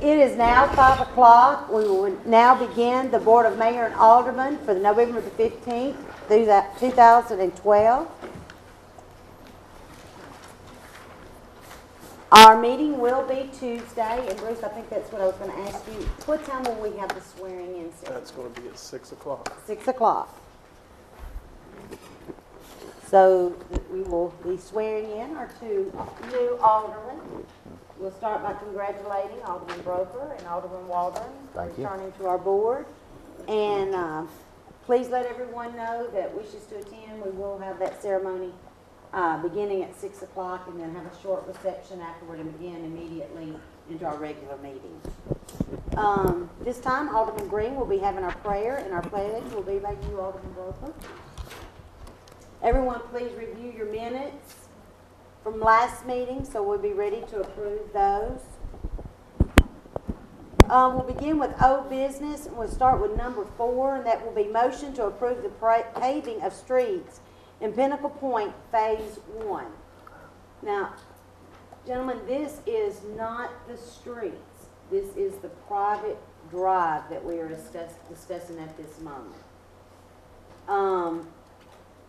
It is now 5 o'clock. We will now begin the Board of Mayor and Aldermen for the November the 15th, 2012. Our meeting will be Tuesday, and Bruce, I think that's what I was going to ask you. What time will we have the swearing in? That's going to be at 6 o'clock. 6 o'clock. So we will be swearing in our two new aldermen. We'll start by congratulating Alderman Broker and Alderman Waldron for returning to our board. And please let everyone know that wishes to attend. We will have that ceremony beginning at 6 o'clock, and then have a short reception afterward and begin immediately into our regular meeting. This time, Alderman Green will be having our prayer, and our pledge will be by you, Alderman Broker. Everyone, please review your minutes from last meeting, so we'll be ready to approve those. We'll begin with old business, and we'll start with number 4, and that will be motion to approve the paving of streets in Pinnacle Point Phase 1. Now, gentlemen, this is not the streets. This is the private drive that we are discussing at this moment.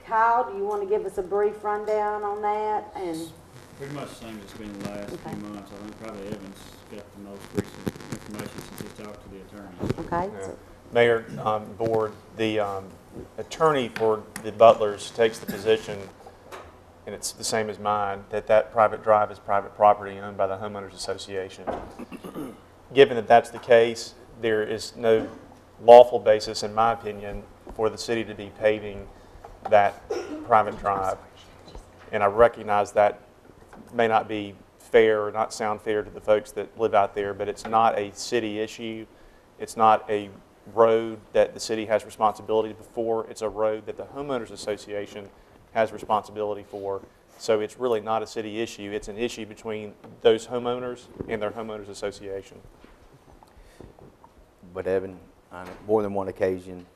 Kyle, do you want to give us a brief rundown on that? And pretty much the same as it's been the last few months. I think probably Evan's got the most recent information since he talked to the attorney. Okay. Yeah. Mayor, board, the attorney for the Butlers takes the position, and it's the same as mine, that private drive is private property owned by the homeowners association. Given that that's the case, there is no lawful basis, in my opinion, for the city to be paving that private drive. And I recognize that may not be fair or not sound fair to the folks that live out there, but it's not a city issue. It's not a road that the city has responsibility for. It's a road that the homeowners association has responsibility for. So it's really not a city issue. It's an issue between those homeowners and their homeowners association. But Evan, on more than one occasion,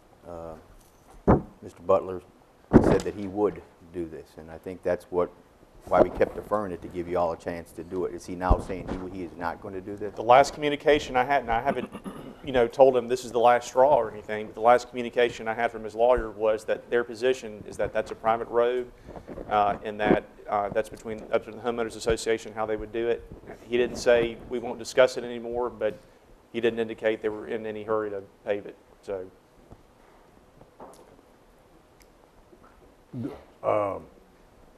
Mr. Butler said that he would do this, and I think that's why we kept deferring it, to give you all a chance to do it. Is he now saying he is not going to do this? The last communication I had, and I haven't, told him this is the last straw or anything, but the last communication I had from his lawyer was that their position is that that's a private road, and that that's up to the homeowners association how they would do it. He didn't say we won't discuss it anymore, but he didn't indicate they were in any hurry to pave it. So.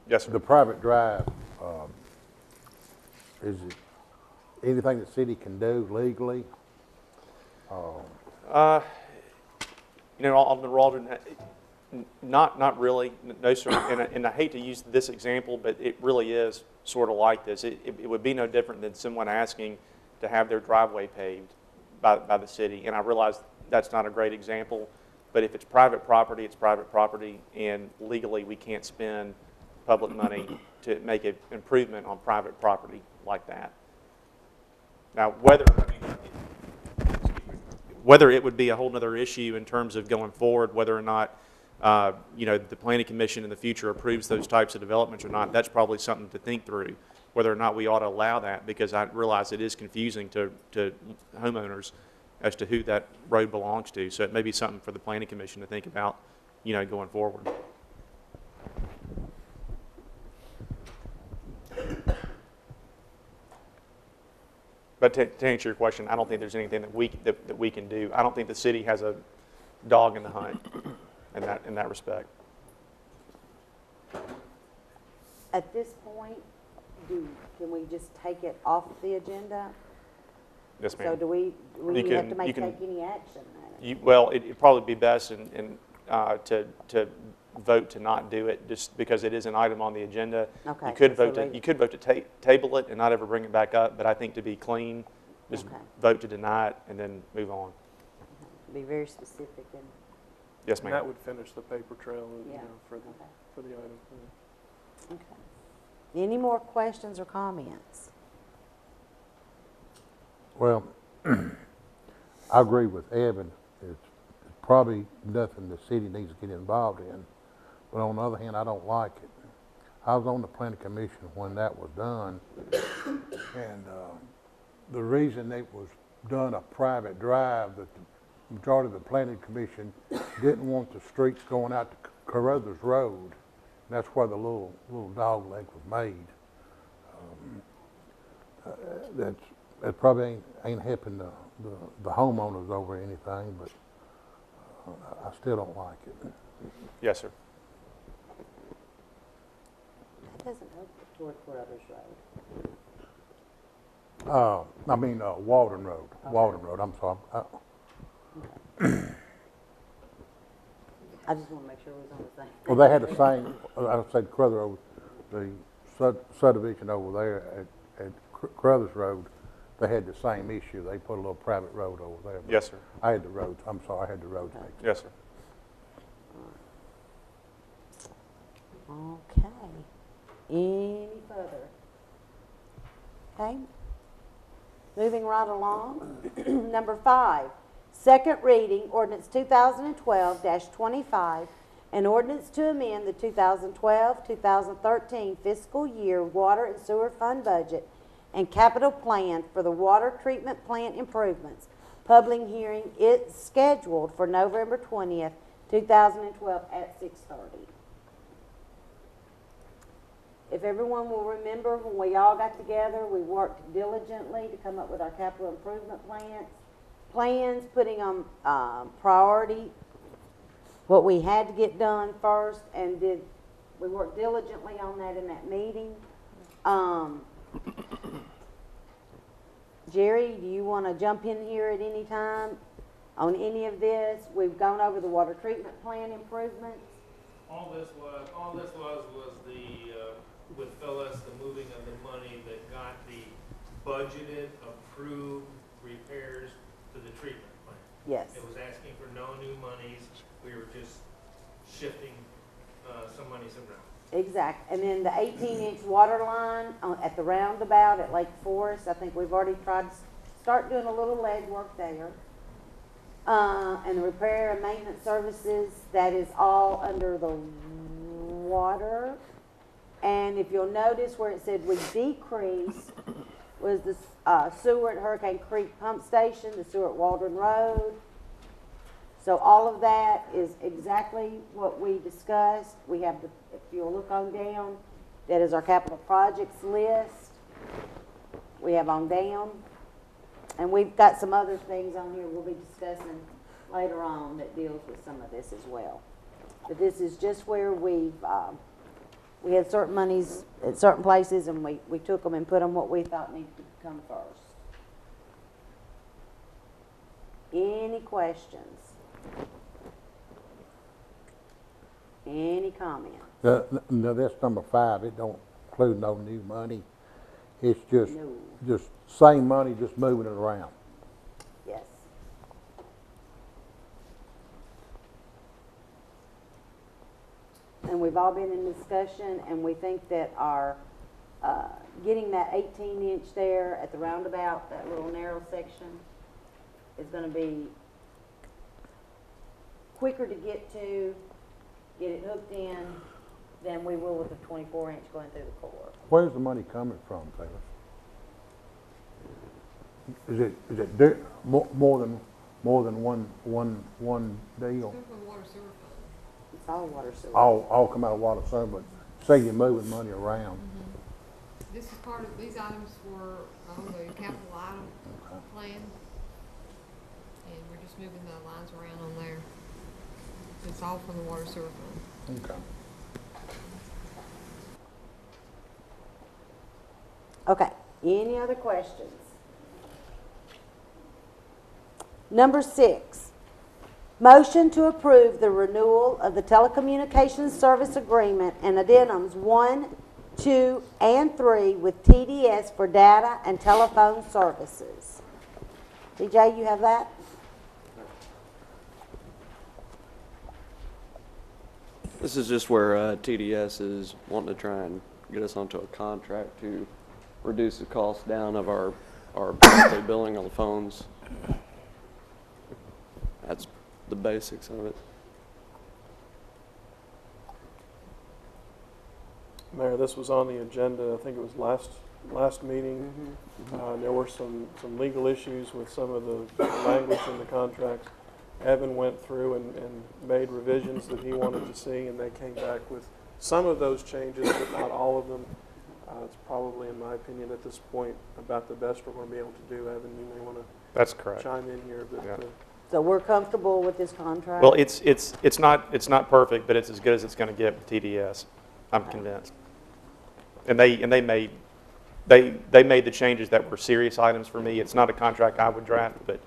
Yes, sir. The private drive, is it anything the city can do legally? Alderman Waldron, not really, no, sir. And I hate to use this example, but it really is sort of like this. It would be no different than someone asking to have their driveway paved by the city. And I realize that's not a great example, but if it's private property, it's private property, and legally we can't spend public money to make an improvement on private property like that. Now, whether it would be a whole other issue in terms of going forward, whether or not the Planning Commission in the future approves those types of developments or not, that's probably something to think through, whether or not we ought to allow that, because I realize it is confusing to homeowners as to who that road belongs to. So it may be something for the Planning Commission to think about, going forward. But to answer your question, I don't think there's anything that we can do. I don't think the city has a dog in the hunt in that respect. at this point, can we just take it off the agenda? Yes, ma'am. So do we have to take any action? Well, it'd probably be best to vote to not do it, just because it is an item on the agenda. Okay. You could vote to table it and not ever bring it back up, but I think to be clean, just vote to deny it and then move on. Be very specific. And Yes, ma'am. That would finish the paper trail, for the item. Okay. Any more questions or comments? Well, I agree with Evan. It's probably nothing the city needs to get involved in. But on the other hand, I don't like it. I was on the planning commission when that was done. And the reason it was done a private drive that the majority of the planning commission didn't want the streets going out to Carruthers Road. That's where the little dog leg was made. That probably ain't helping the homeowners over anything, but I still don't like it. Yes, sir. That doesn't help toward Carruthers Road. I mean, Walden Road. Okay. Walden Road, I'm sorry. I just want to make sure we was on the same. Well, they had the same, I said Carruthers Road, the subdivision over there at Carruthers Road, they had the same issue. They put a little private road over there. But Yes, sir. I had the roads, I'm sorry, I had the roads mixed. Yes, sir. Okay. Any further? Okay. Moving right along. Number 5, second reading, ordinance 2012-25, an ordinance to amend the 2012-2013 fiscal year water and sewer fund budget and capital plan for the water treatment plant improvements. Public hearing is scheduled for November 20th, 2012 at 6:30. If everyone will remember, when we all got together, we worked diligently to come up with our capital improvement plans, putting on priority what we had to get done first, and we worked diligently on that in that meeting. Jerry, do you want to jump in here at any time on any of this? We've gone over the water treatment plan improvements. All this was the, with Phyllis, the moving of the money that got the budgeted, approved repairs to the treatment plant. Yes. It was asking for no new monies. We were just shifting some monies around. Exactly. And then the 18-inch water line at the roundabout at Lake Forest, I think we've already tried to start doing a little legwork there. And the repair and maintenance services, that is all under the water. And if you'll notice where it said we decreased was the sewer at Hurricane Creek Pump Station, the sewer at Waldron Road. So all of that is exactly what we discussed. We have the, if you'll look on down, that is our capital projects list. We have on down. And we've got some other things on here we'll be discussing later on that deals with some of this as well. But this is just where we had certain monies at certain places, and we took them and put them what we thought needed to come first. Any questions? Any comments? No, that's number 5. It don't include no new money. It's just same money, just moving it around. Yes. And we've all been in discussion, and we think that our getting that 18-inch there at the roundabout, that little narrow section, is going to be quicker to get it hooked in than we will with the 24-inch going through the core. Where's the money coming from, Taylor? Is it more than one deal? It's all water sewer. All come out of water sewer, but say you're moving money around. This is part of, these items were on the capital item plan, and we're just moving the lines around on there. It's all from the water sewer fund. Okay. Okay, any other questions? Number 6, motion to approve the renewal of the telecommunications service agreement and addendums 1, 2, and 3 with TDS for data and telephone services. DJ, you have that? This is just where TDS is wanting to try and get us onto a contract to reduce the cost down of our monthly billing on the phones. That's the basics of it. Mayor, this was on the agenda, I think it was last meeting. There were some legal issues with some of the language in the contracts. Evan went through and made revisions that he wanted to see, and they came back with some of those changes, but not all of them. It's probably, in my opinion, at this point, about the best we're going to be able to do. Evan, you may want to That's correct. chime in here, but Yeah. So we're comfortable with this contract? Well, it's not perfect, but it's as good as it's going to get with TDS. I'm convinced. And they made the changes that were serious items for me. It's not a contract I would draft, but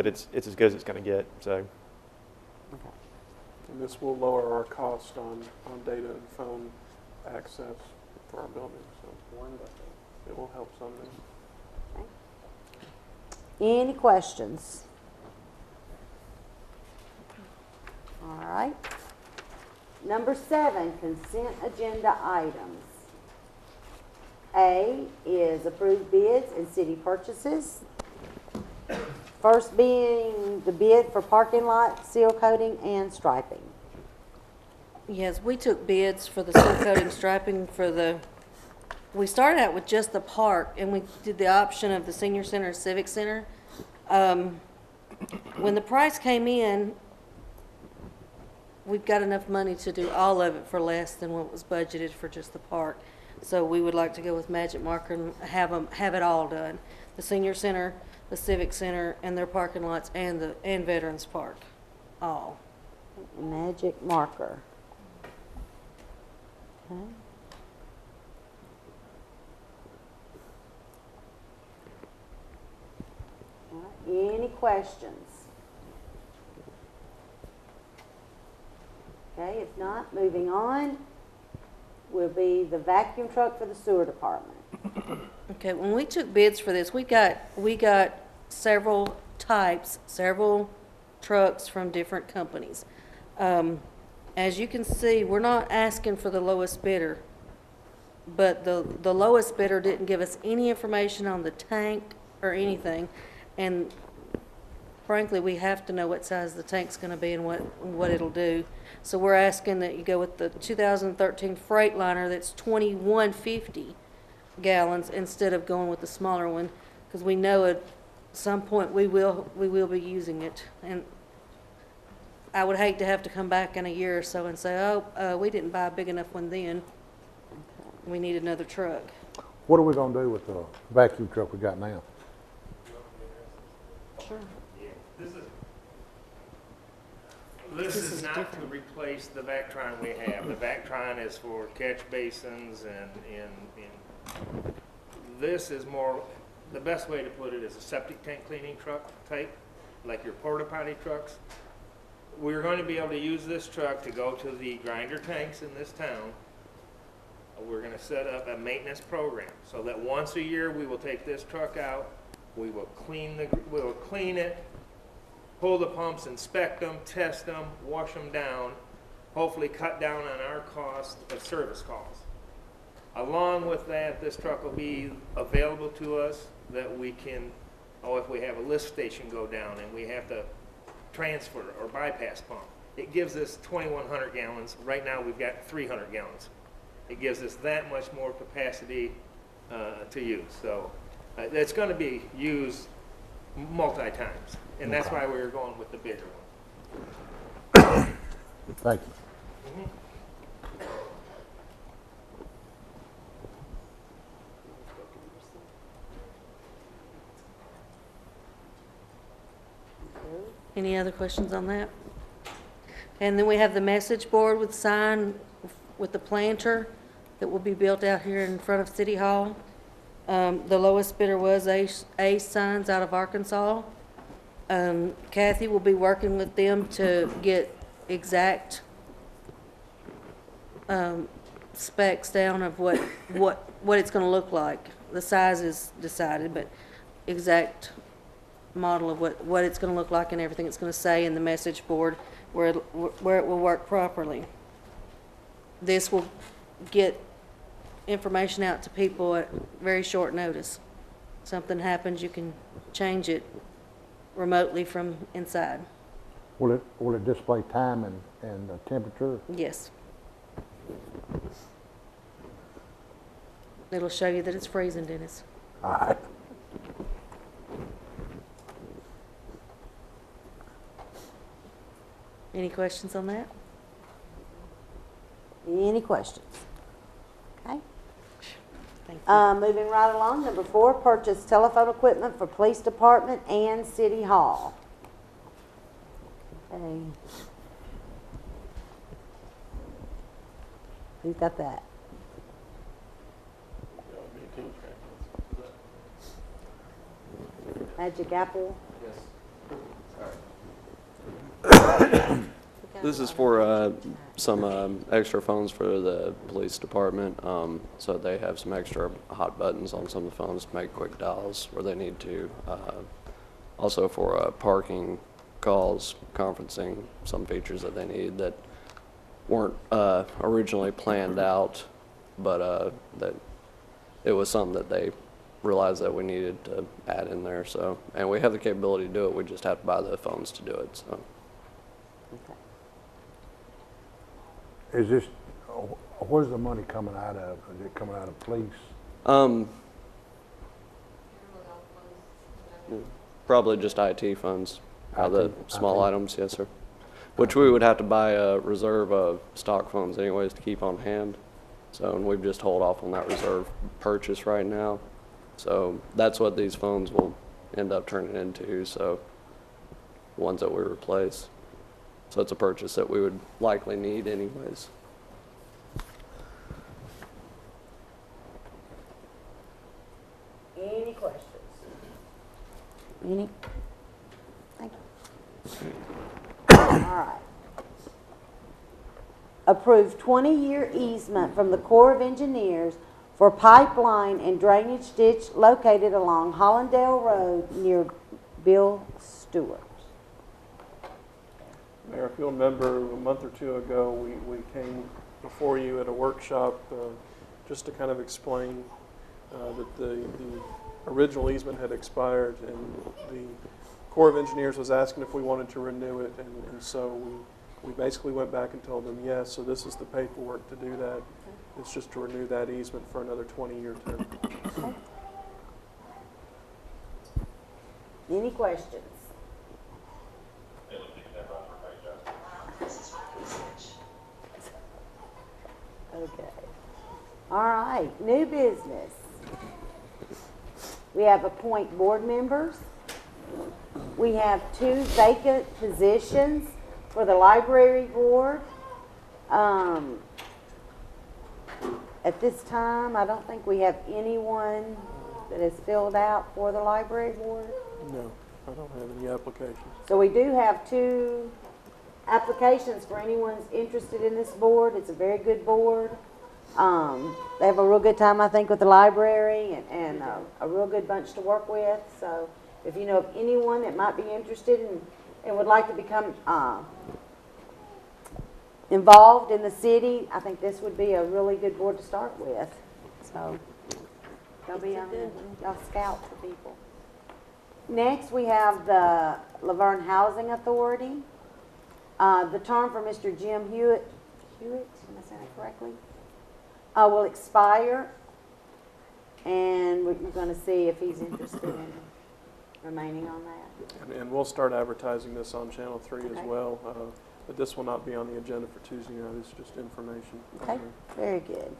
it's as good as it's going to get. So. and this will lower our cost on data and phone access for our building. So it will help some. Any questions? All right. Number 7, consent agenda items. A is approved bids and city purchases. First being the bid for parking lot, seal coating, and striping. Yes, we took bids for the seal coating striping we started out with just the park, and we did the option of the senior center, civic center. When the price came in, we've got enough money to do all of it for less than what was budgeted for just the park. So we would like to go with Magic Marker and have it all done. The senior center, the civic center, and their parking lots, and Veterans Park, all. Magic Marker. Okay. All right. Any questions? Okay, if not, moving on will be the vacuum truck for the sewer department. Okay, when we took bids for this, we got several types, several trucks from different companies. As you can see, we're not asking for the lowest bidder, but the lowest bidder didn't give us any information on the tank or anything, and frankly, we have to know what size the tank's going to be and what it'll do. So we're asking that you go with the 2013 Freightliner that's 2150 gallons instead of going with the smaller one, because we know at some point we will be using it. And I would hate to have to come back in a year or so and say, oh, we didn't buy a big enough one then. We need another truck. What are we gonna do with the vacuum truck we got now? Sure. This is not to replace the Vactron we have. The Vactron is for catch basins and this is more, the best way to put it is a septic tank cleaning truck type, like your porta potty trucks. We're going to be able to use this truck to go to the grinder tanks in this town. We're going to set up a maintenance program so that once a year we will take this truck out, we will clean it, pull the pumps, inspect them, test them, wash them down, hopefully cut down on our cost of service calls. Along with that, this truck will be available to us that we can, if we have a lift station go down and we have to transfer or bypass pump, it gives us 2,100 gallons. Right now we've got 300 gallons. It gives us that much more capacity to use. So it's going to be used multi-times. And that's why we were going with the bigger one. Thank you. Any other questions on that? And then we have the message board with sign with the planter that will be built out here in front of City Hall. The lowest bidder was Ace Signs out of Arkansas. Kathy will be working with them to get exact specs down of what it's going to look like. The size is decided, but exact model of what it's going to look like and everything it's going to say in the message board where it will work properly. This will get information out to people at very short notice. Something happens, you can change it remotely from inside. Will it display time and temperature? Yes. It'll show you that it's freezing, Dennis. All right. Any questions on that? Any questions? Okay. Thank you. Moving right along, number 4, purchase telephone equipment for police department and city hall. Okay. Who's got that? Magic Apple? This is for some extra phones for the police department. So they have some extra hot buttons on some of the phones to make quick dials where they need to. Also for parking calls, conferencing, some features that they need that weren't originally planned out, but that it was something that they realized that we needed to add in there. So, and we have the capability to do it. We just have to buy the phones to do it. So. Is this, where's the money coming out of? Is it coming out of police? Probably just IT funds, the small IT. items, yes, sir. Which we would have to buy a reserve of stock phones anyways to keep on hand. So, and we've just hold off on that reserve purchase right now. So that's what these phones will end up turning into, so the ones that we replace. So it's a purchase that we would likely need anyways. Any questions? Any? Thank you. All right. Approve 20-year easement from the Corps of Engineers for pipeline and drainage ditch located along Hollandale Road near Bill Stewart. Mayor, if you'll remember, a month or two ago, we came before you at a workshop just to kind of explain that the original easement had expired, and the Corps of Engineers was asking if we wanted to renew it, and so we basically went back and told them yes, so this is the paperwork to do that. It's just to renew that easement for another 20-year term. Okay. Any questions? Okay. All right, new business. We have appoint board members. We have 2 vacant positions for the library board. At this time, I don't think we have anyone that is filled out for the library board. No, I don't have any applications. So we do have 2 applications for anyone's interested in this board. It's a very good board. They have a real good time, I think, with the library, and a real good bunch to work with. So if you know of anyone that might be interested and would like to become involved in the city, I think this would be a really good board to start with. So y'all be on it. Y'all scout for people. Next, we have the Laverne Housing Authority. The term for Mr. Jim Hewitt, am I saying that correctly? Will expire, and we're going to see if he's interested in remaining on that. And we'll start advertising this on Channel 3 Okay. as well, but this will not be on the agenda for Tuesday night. It's just information. Okay, very good.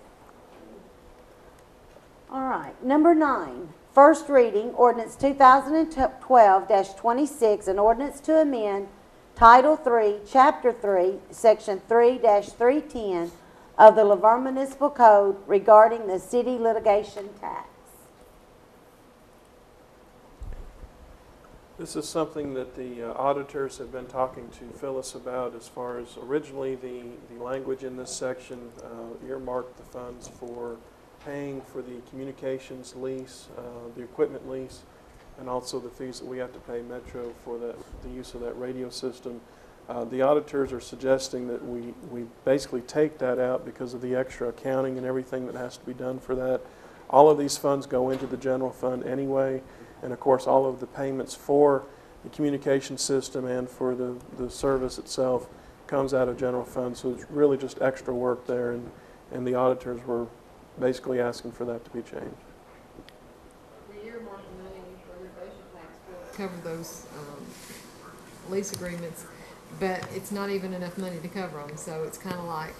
All right, number 9, first reading, ordinance 2012-26, an ordinance to amend Title 3, Chapter 3, Section 3-310 of the Laverne Municipal Code regarding the city litigation tax. This is something that the auditors have been talking to Phyllis about, as far as originally the language in this section earmarked the funds for paying for the communications lease, the equipment lease, and also the fees that we have to pay Metro for the use of that radio system. The auditors are suggesting that we basically take that out because of the extra accounting and everything that has to be done for that. All of these funds go into the general fund anyway, and of course all of the payments for the communication system and for the service itself comes out of general fund, so it's really just extra work there, and the auditors were basically asking for that to be changed. We earmarked the money for litigation tax to cover those lease agreements, but it's not even enough money to cover them, so it's kind of like,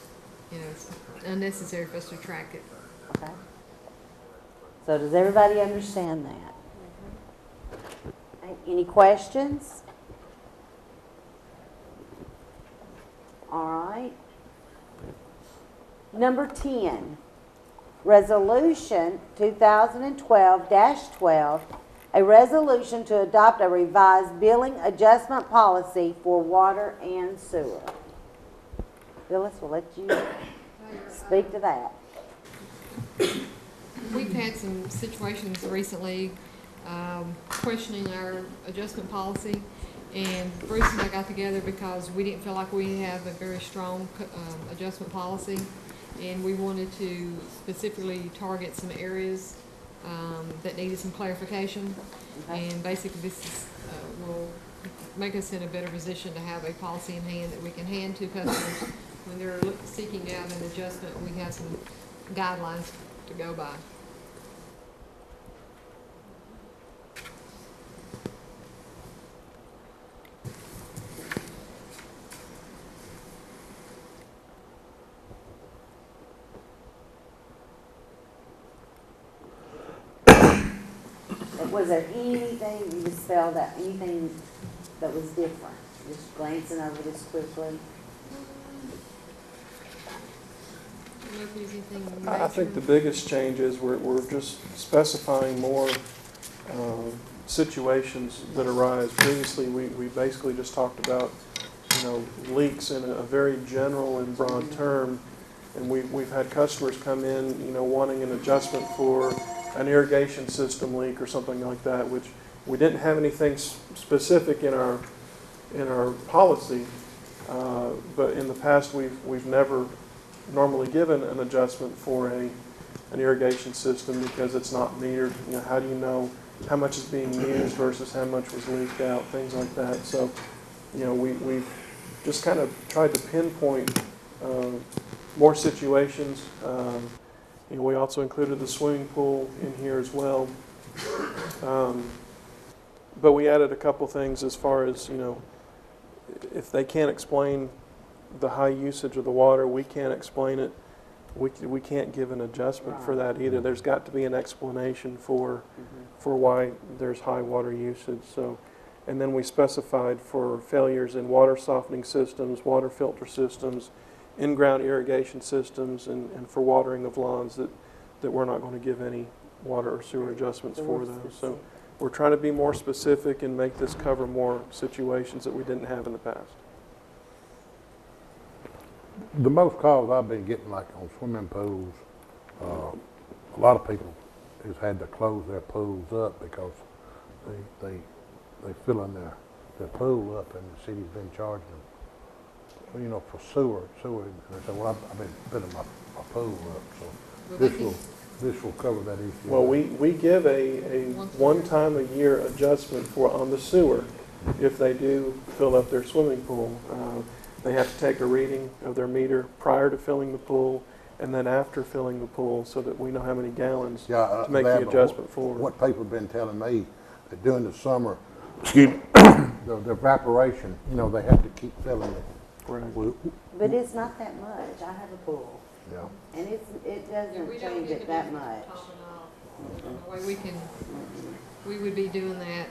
you know, it's unnecessary for us to track it. Okay. So does everybody understand that? Any questions? All right. Number 10, Resolution 2012-12, a resolution to adopt a revised billing adjustment policy for water and sewer. Phyllis, we'll let you speak to that. We've had some situations recently questioning our adjustment policy, and Bruce and I got together because we didn't feel like we have a very strong adjustment policy, and we wanted to specifically target some areas that needed some clarification. Okay. And basically this is, will make us in a better position to have a policy in hand that we can hand to customers when they're seeking out an adjustment. We have some guidelines to go by. Was there anything you just spelled out, anything that was different? Just glancing over this quickly. I think the biggest change is we're just specifying more situations that arise. Previously, we basically just talked about, you know, leaks in a very general and broad term, and we've had customers come in, you know, wanting an adjustment for an irrigation system leak or something like that, which we didn't have anything specific in our policy, but in the past we've never normally given an adjustment for an irrigation system because it's not metered. You know, how do you know how much is being used versus how much was leaked out, things like that. So, you know, we've just kind of tried to pinpoint more situations. You know, we also included the swimming pool in here as well. But we added a couple things as far as, you know, if they can't explain the high usage of the water, we can't explain it. We can't give an adjustment for that either. There's got to be an explanation for why there's high water usage. So, and then we specified for failures in water softening systems, water filter systems, in-ground irrigation systems, and for watering of lawns that we're not going to give any water or sewer adjustments for those. So we're trying to be more specific and make this cover more situations that we didn't have in the past. The most calls I've been getting, like on swimming pools, a lot of people has had to close their pools up because they filling their pool up, and the city's been charging them, you know, for sewer. And they say, well, I've been filling my pool up, so this will cover that issue. Well, we give a one-time-a-year adjustment on the sewer if they do fill up their swimming pool. They have to take a reading of their meter prior to filling the pool and then after filling the pool so that we know how many gallons to make the adjustment for. What people have been telling me that during the summer, the evaporation, you know, they have to keep filling it. Right. But it's not that much. I have a pool. Yeah. And it doesn't change it that much. The way we would be doing that,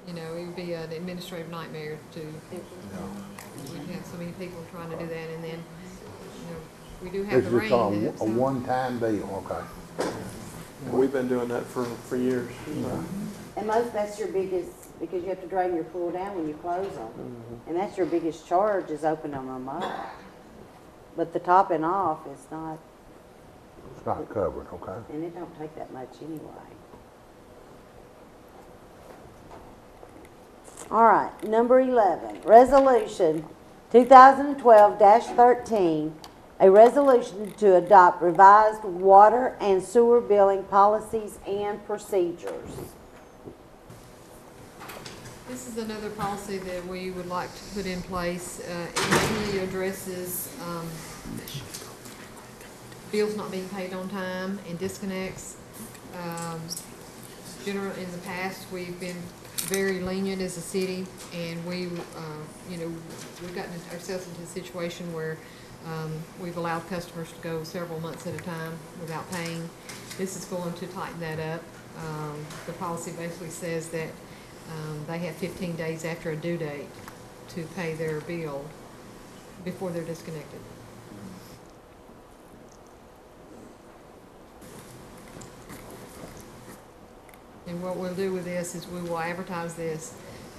you know, it would be an administrative nightmare to, we'd have so many people trying to do that, and then, you know, we do have the rain. It's just a one-time deal, okay. We've been doing that for years. And that's your biggest, because you have to drain your pool down when you close them. And that's your biggest charge, is opening them up. But the topping off is not. It's not covered, okay. And it don't take that much anyway. All right, number 11, Resolution 2012-13, a resolution to adopt revised water and sewer billing policies and procedures. This is another policy that we would like to put in place. It mainly addresses bills not being paid on time and disconnects. In the past, we've been very lenient as a city, and we've gotten ourselves into a situation where we've allowed customers to go several months at a time without paying. This is going to tighten that up. The policy basically says that they have 15 days after a due date to pay their bill before they're disconnected. And what we'll do with this is we will advertise this,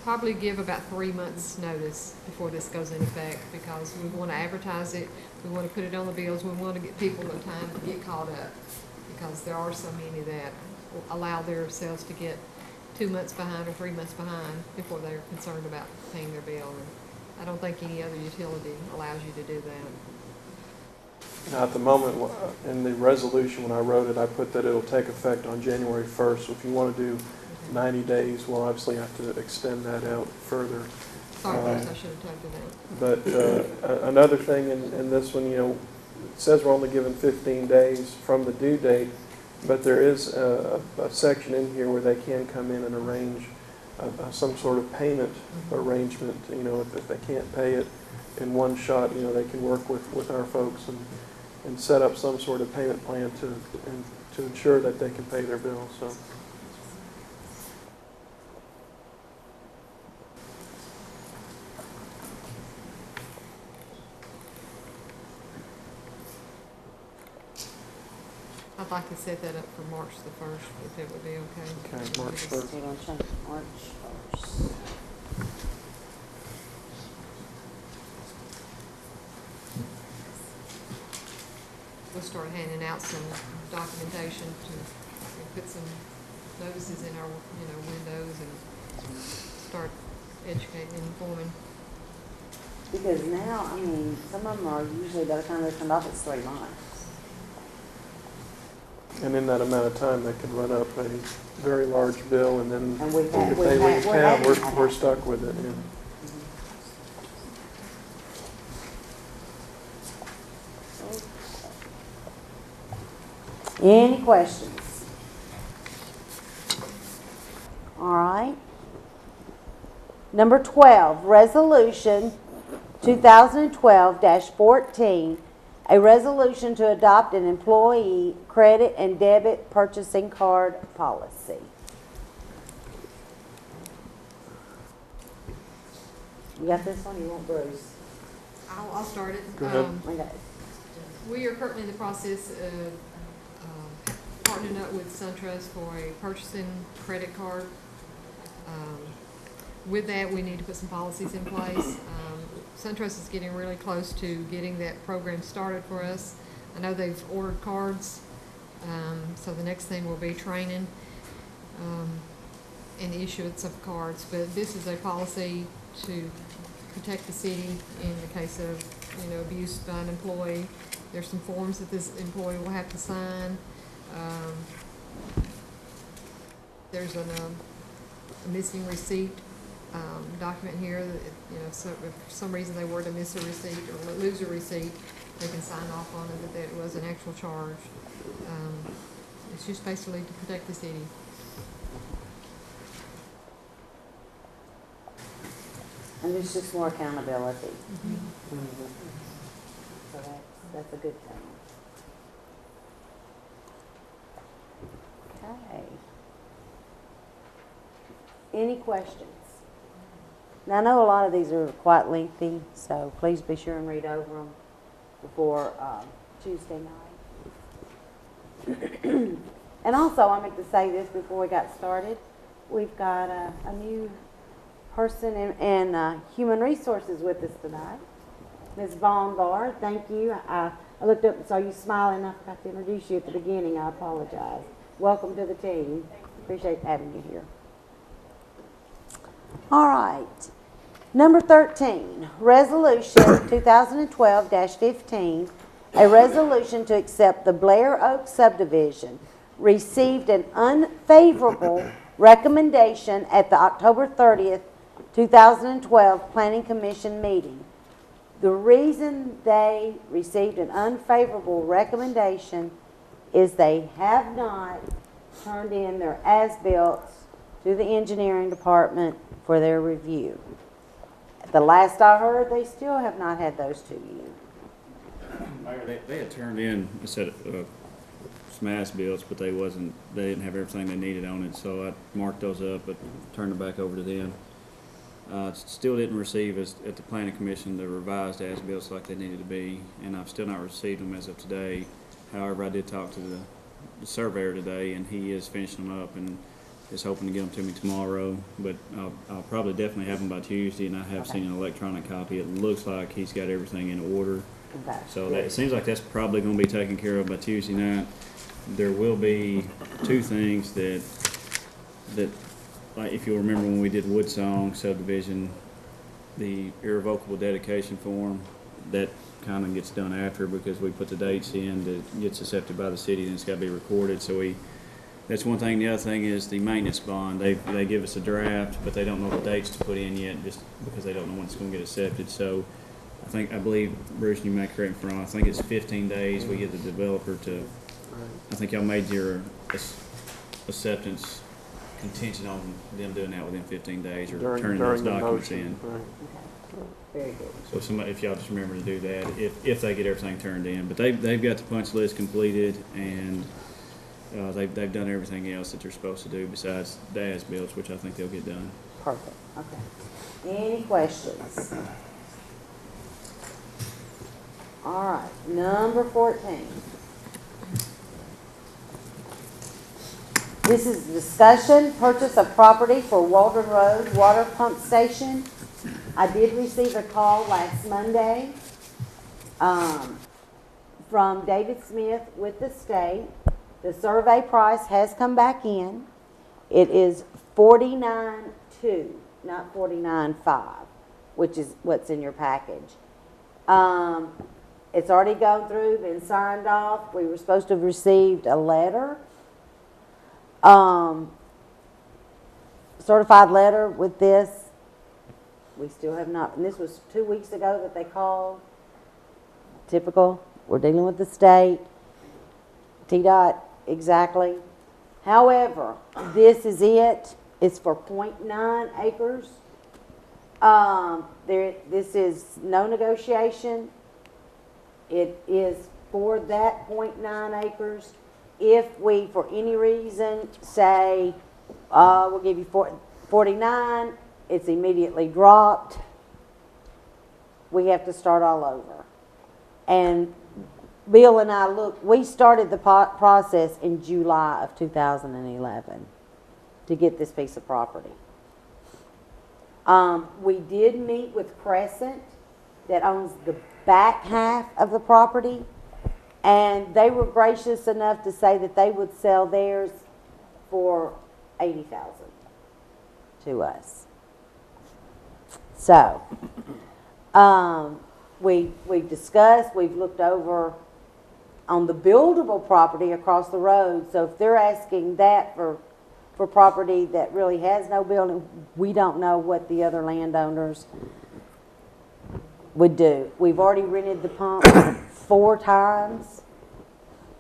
probably give about 3 months' notice before this goes into effect, because we want to advertise it, we want to put it on the bills, we want to get people the time to get caught up, because there are so many that allow themselves to get 2 months behind or 3 months behind before they're concerned about paying their bill. And I don't think any other utility allows you to do that. Now, at the moment, in the resolution, when I wrote it, I put that it'll take effect on January 1st. So if you want to do 90 days, we'll obviously have to extend that out further. Sorry, I should have told you that. But another thing in this one, it says we're only given 15 days from the due date, but there is a section in here where they can come in and arrange some sort of payment arrangement. If they can't pay it in one shot, they can work with our folks and set up some sort of payment plan to ensure that they can pay their bills. So. I'd like to set that up for March the 1st, if it would be okay. Okay, March 1st. We're going to change it March 1st. We'll start handing out some documentation to put some notices in our, windows and start educating and informing. Because now, some of them are usually, by the time they come up, it's 3 months. And in that amount of time, they could run up a very large bill, and then And we've had- if we've they had- leave we're town, having that. we're stuck with it. Yeah. Any questions? All right. Number 12, Resolution 2012-14, a resolution to adopt an employee credit and debit purchasing card policy. You got this one? You want Bruce? I'll start it. Go ahead. Okay. We are currently in the process of partnering up with SunTrust for a purchasing credit card. With that, we need to put some policies in place. SunTrust is getting really close to getting that program started for us. I know they've ordered cards, so the next thing will be training and issuance of cards. But this is a policy to protect the city in the case of, abuse by an employee. There's some forms that this employee will have to sign. There's a missing receipt document here that, so if for some reason they were to miss a receipt or lose a receipt, they can sign off on it that it was an actual charge. It's just basically to protect the city. And there's just more accountability. So that's a good thing. Okay. Any questions? Now, I know a lot of these are quite lengthy, so please be sure and read over them before Tuesday night. And also, I meant to say this before we got started. We've got a new person in Human Resources with us tonight. Ms. Vaughn Barr, thank you. I looked up and saw you smiling. I forgot to introduce you at the beginning. I apologize. Welcome to the team. Appreciate having you here. All right. Number 13, Resolution 2012-15, a resolution to accept the Blair Oak Subdivision, received an unfavorable recommendation at the October 30th, 2012 Planning Commission meeting. The reason they received an unfavorable recommendation is they have not turned in their as-built to the engineering department for their review. The last I heard, they still have not had those to you. Mayor, they had turned in a set of some as-bills, but they didn't have everything they needed on it, so I marked those up, but turned them back over to them. Still didn't receive at the planning commission the revised as-bills like they needed to be, and I've still not received them as of today. However, I did talk to the surveyor today, and he is finishing them up and is hoping to get them to me tomorrow, but I'll probably definitely have them by Tuesday, and I have seen an electronic copy. It looks like he's got everything in order. Okay. So it seems like that's probably going to be taken care of by Tuesday night. There will be two things that like if you'll remember when we did Woodsong subdivision, the irrevocable dedication form, that kind of gets done after because we put the dates in that gets accepted by the city and it's got to be recorded. So that's one thing. The other thing is the maintenance bond. They give us a draft, but they don't know the dates to put in yet just because they don't know when it's going to get accepted. So I believe, Bruce, you may correct me if I'm wrong, I think it's 15 days we get the developer to, I think y'all made your acceptance contingent on them doing that within 15 days or turning those documents in. Right. Very good. So somebody, if y'all just remember to do that, if they get everything turned in. But they've got the punch list completed, and they've done everything else that they're supposed to do besides the as-bills, which I think they'll get done. Perfect. Okay. Any questions? All right. Number 14. This is discussion, purchase of property for Waldron Road water pump station. I did receive a call last Monday from David Smith with the state. The survey price has come back in. It is $49,200, not $49,500, which is what's in your package. It's already gone through, been signed off. We were supposed to have received a letter. Certified letter with this. We still have not, and this was 2 weeks ago that they called. Typical, we're dealing with the state. TDOT, exactly. However, this is it. It's for 0.9 acres. This is no negotiation. It is for that 0.9 acres. If we, for any reason, say, we'll give you 49, it's immediately dropped, we have to start all over. And Bill and I we started the process in July of 2011 to get this piece of property. We did meet with Crescent that owns the back half of the property. And they were gracious enough to say that they would sell theirs for $80,000 to us. So, we've discussed, we've looked over on the buildable property across the road. So if they're asking that for property that really has no building, we don't know what the other landowners would do. We've already rented the pump 4 times,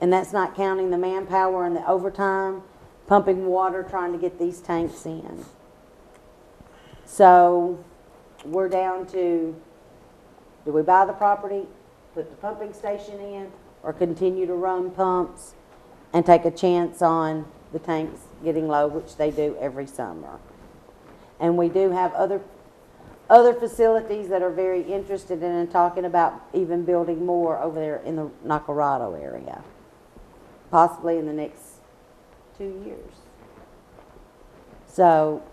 and that's not counting the manpower and the overtime, pumping water, trying to get these tanks in. So we're down to, do we buy the property, put the pumping station in, or continue to run pumps and take a chance on the tanks getting low, which they do every summer. And we do have other facilities that are very interested in talking about even building more over there in the Nacarado area, possibly in the next 2 years. So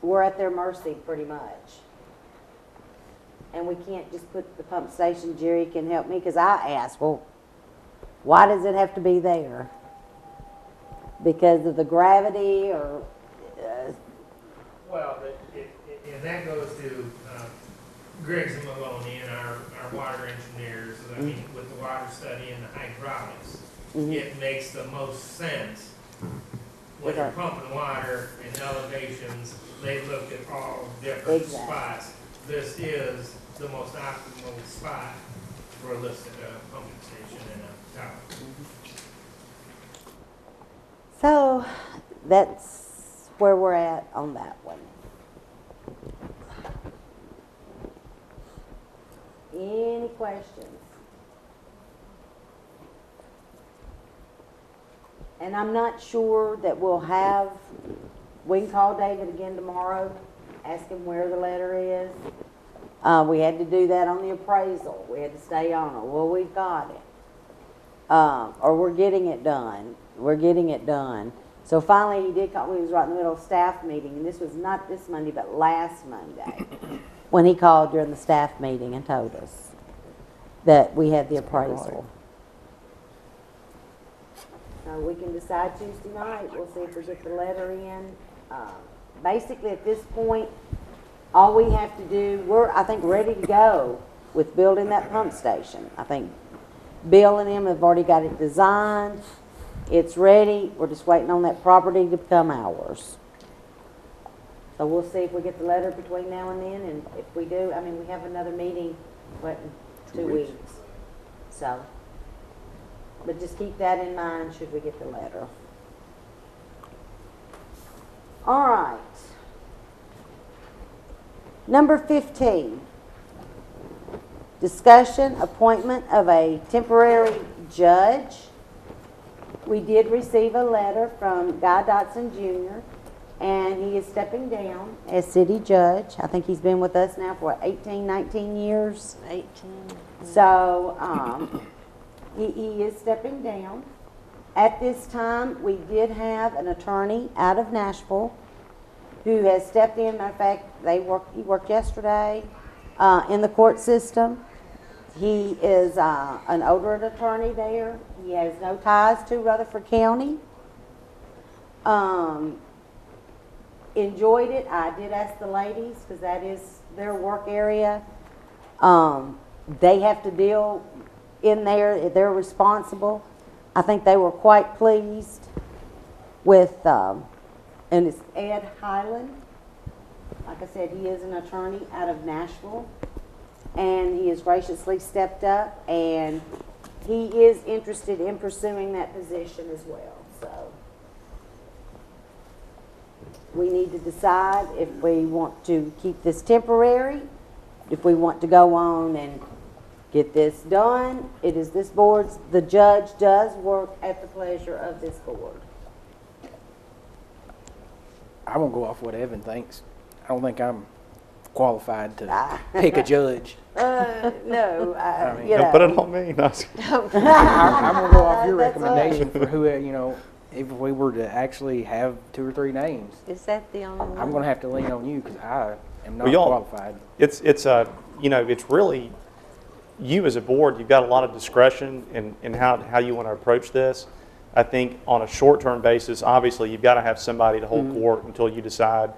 we're at their mercy pretty much. And we can't just put the pump station. Jerry can help me, because I asked, well, why does it have to be there? Because of the gravity, or Well, and that goes to Griggs and Maloney and our water engineers. I mean, with the water study and the hydraulics, it makes the most sense. When you're pumping water and elevations, they look at all different spots. this is the most optimal spot for a listed pumping station in a town. So that's where we're at on that one. Any questions? And I'm not sure that we can call David again tomorrow, ask him where the letter is. We had to do that on the appraisal. We had to stay on it. Well, we've got it. Or we're getting it done. We're getting it done. So finally he did call, we was right in the middle of staff meeting, and this was not this Monday, but last Monday, when he called during the staff meeting and told us that we had the appraisal. We can decide Tuesday night. We'll see if we get the letter in. Basically, at this point, all we have to do, we're, I think, ready to go with building that pump station. I think Bill and him have already got it designed. It's ready. We're just waiting on that property to become ours. So we'll see if we get the letter between now and then, and if we do, I mean, we have another meeting, what, in 2 weeks. So, but just keep that in mind should we get the letter. All right. Number 15, discussion, appointment of a temporary judge. We did receive a letter from Guy Dotson Jr., and he is stepping down as city judge. I think he's been with us now for 18, 19 years. 18. So he is stepping down. At this time, we did have an attorney out of Nashville who has stepped in. Matter of fact, he worked yesterday in the court system. He is an older attorney there. He has no ties to Rutherford County. Enjoyed it. I did ask the ladies, because that is their work area. They have to deal in there. They're responsible. I think they were quite pleased with, and it's Ed Highland. Like I said, he is an attorney out of Nashville, and he has graciously stepped up, and he is interested in pursuing that position as well. So we need to decide if we want to keep this temporary, if we want to go on and get this done. It is this board's, the judge does work at the pleasure of this board. I won't go off what Evan thinks. I don't think I'm qualified to pick a judge. No, I mean, you know. Don't put it on me. No. I'm going to go off your That's recommendation for who, you know, if we were to actually have 2 or 3 names. Is that the only one? I'm going to have to lean on you because I am not Well, y'all, qualified. It's you know, it's really, you as a board, you've got a lot of discretion in how you want to approach this. I think on a short-term basis, obviously, you've got to have somebody to hold court until you decide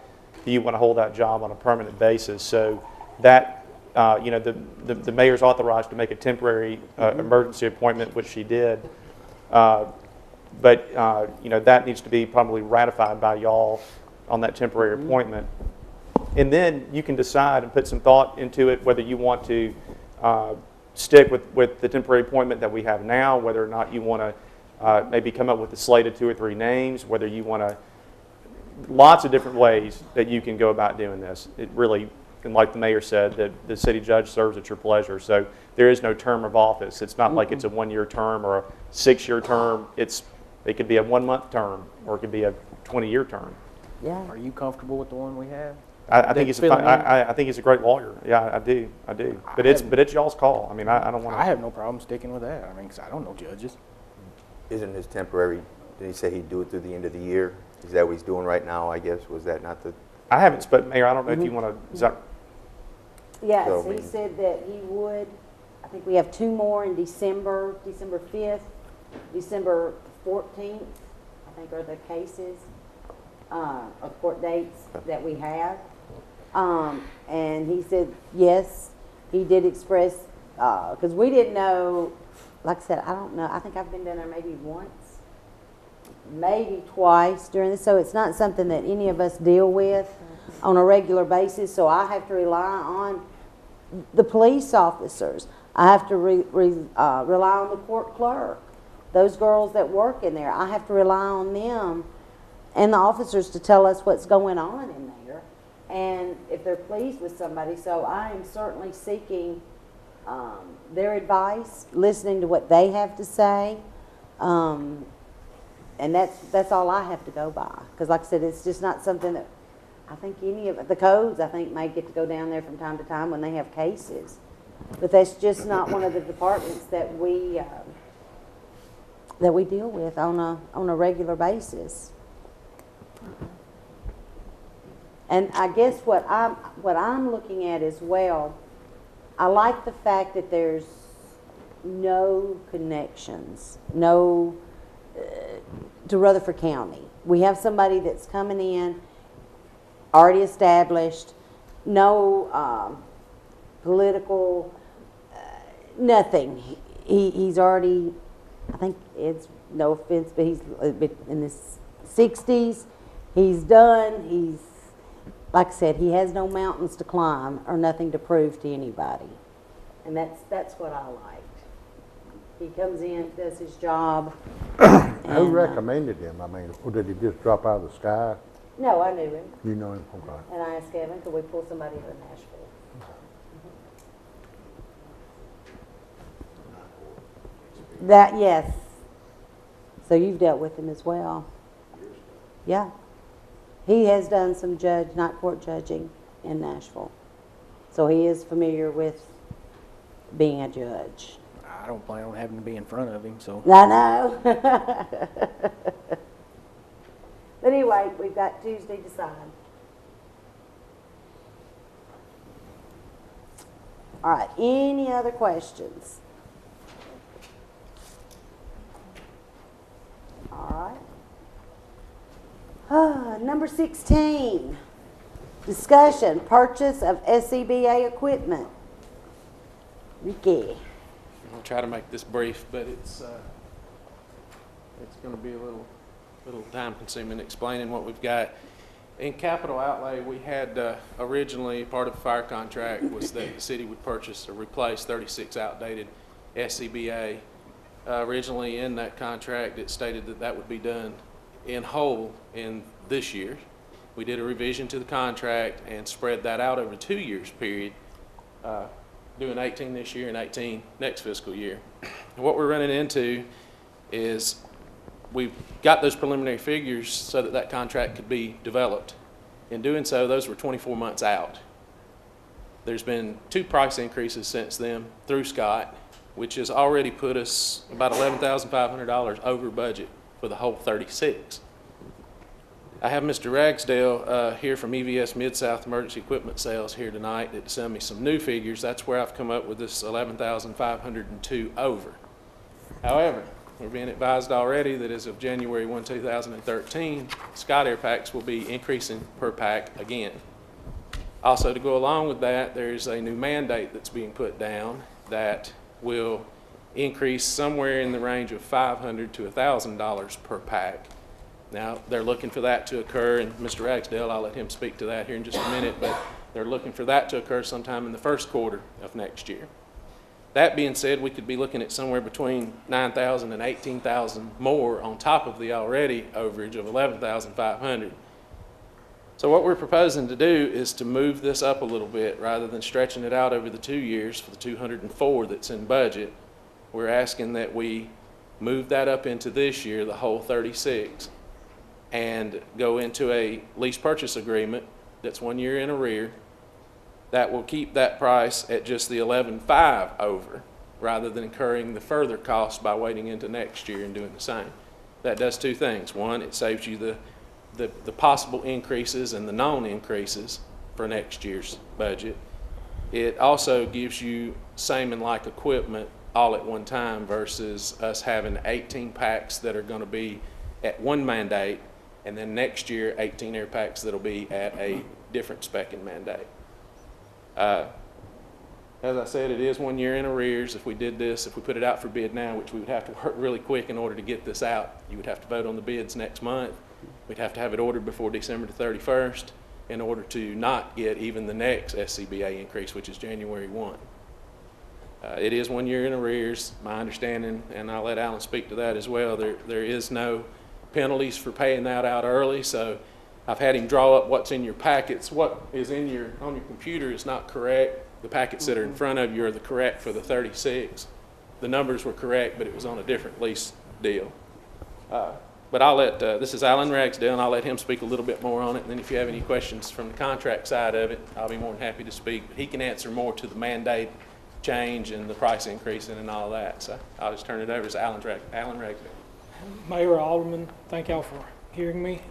do you want to hold that job on a permanent basis. So that, you know, the mayor's authorized to make a temporary emergency appointment, which she did. But, you know, that needs to be probably ratified by y'all on that temporary appointment. And then you can decide and put some thought into it whether you want to stick with the temporary appointment that we have now, whether or not you want to maybe come up with a slate of 2 or 3 names, whether you want to, lots of different ways that you can go about doing this. It really, and like the mayor said, the city judge serves at your pleasure. So there is no term of office. It's not like it's a 1-year term or a 6-year term. It could be a 1-month term, or it could be a 20-year term. Yeah. Are you comfortable with the one we have? I think he's I think he's a great lawyer. Yeah, I do. But it's y'all's call. I mean, I don't want to. I have no problem sticking with that. I mean, 'cause I don't know judges. Isn't his temporary, did he say he'd do it through the end of the year? Is that what he's doing right now, I guess? Was that not the? I haven't, but Mayor, I don't know if you want to. Is that, Yes, So, I he mean- said that he would. I think we have 2 more in December, December 5th, December 14th, I think are the cases, of court dates that we have. And he said, yes, he did express, because we didn't know, like I said, I don't know, I think I've been down there maybe once, maybe twice during this, so it's not something that any of us deal with. on a regular basis, so I have to rely on the police officers. I have to rely on the court clerk. Those girls that work in there, I have to rely on them and the officers to tell us what's going on in there and if they're pleased with somebody. So I am certainly seeking their advice, listening to what they have to say. And that's all I have to go by. Because like I said, it's just not something that I think any of the codes, I think, may get to go down there from time to time when they have cases. But that's just not one of the departments that we deal with on a regular basis. And I guess what I'm looking at as well, I like the fact that there's no connections, no to Rutherford County. We have somebody that's coming in, already established, no political, nothing. He's already, I think it's, no offense, but he's in his 60s. He's done. He's, like I said, he has no mountains to climb or nothing to prove to anybody. And that's what I liked. He comes in, does his job. Who recommended him? I mean, or did he just drop out of the sky? No, I knew him. You know him? Okay. And I asked Kevin, could we pull somebody to Nashville? That, yes. So you've dealt with him as well. Yeah. He has done some night court judging in Nashville. So he is familiar with being a judge. I don't plan on having to be in front of him, so. I know. But anyway, we've got Tuesday to decide. All right, any other questions? All right. Number 16, discussion, purchase of SCBA equipment. Ricky. I'll try to make this brief, but it's going to be a little time consuming explaining what we've got. In capital outlay, we had originally part of the fire contract was that the city would purchase or replace 36 outdated SCBA. Originally in that contract, it stated that that would be done in whole in this year. We did a revision to the contract and spread that out over 2 years period, doing 18 this year and 18 next fiscal year. And what we're running into is we've got those preliminary figures so that that contract could be developed. In doing so, those were 24 months out. There's been 2 price increases since then through Scott, which has already put us about $11,500 over budget for the whole 36. I have Mr. Ragsdale here from EVS Mid-South Emergency Equipment Sales here tonight to send me some new figures. That's where I've come up with this 11,502 over. However, we're being advised already that as of January 1, 2013, Scott Air Packs will be increasing per pack again. Also, to go along with that, there's a new mandate that's being put down that will increase somewhere in the range of $500 to $1,000 per pack. Now, they're looking for that to occur, and Mr. Ragsdale, I'll let him speak to that here in just a minute, but they're looking for that to occur sometime in the first quarter of next year. That being said, we could be looking at somewhere between 9,000 and 18,000 more on top of the already overage of 11,500. So what we're proposing to do is to move this up a little bit rather than stretching it out over the 2 years for the 204 that's in budget. We're asking that we move that up into this year, the whole 36, and go into a lease purchase agreement that's 1 year in arrear. That will keep that price at just the 11,500 over, rather than incurring the further cost by waiting into next year and doing the same. That does 2 things. One, it saves you the possible increases and the known increases for next year's budget. It also gives you same and like equipment all at one time versus us having 18 packs that are going to be at one mandate, and then next year 18 air packs that'll be at a different spec and mandate. As I said, it is 1 year in arrears. If we did this, if we put it out for bid now, which we would have to work really quick in order to get this out, you would have to vote on the bids next month. We'd have to have it ordered before December the 31st. in order to not get even the next SCBA increase, which is January 1. It is 1 year in arrears, my understanding, and I'll let Alan speak to that as well. There is no penalties for paying that out early, so I've had him draw up what's in your packets. What is on your computer is not correct. The packets that are in front of you are the correct for the 36. The numbers were correct, but it was on a different lease deal. But I'll let, this is Alan Ragsdale, and I'll let him speak a little bit more on it. And then if you have any questions from the contract side of it, I'll be more than happy to speak. But he can answer more to the mandate change and the price increasing and all that. So I'll just turn it over to Alan Ragsdale. Mayor, Alderman, thank y'all for hearing me.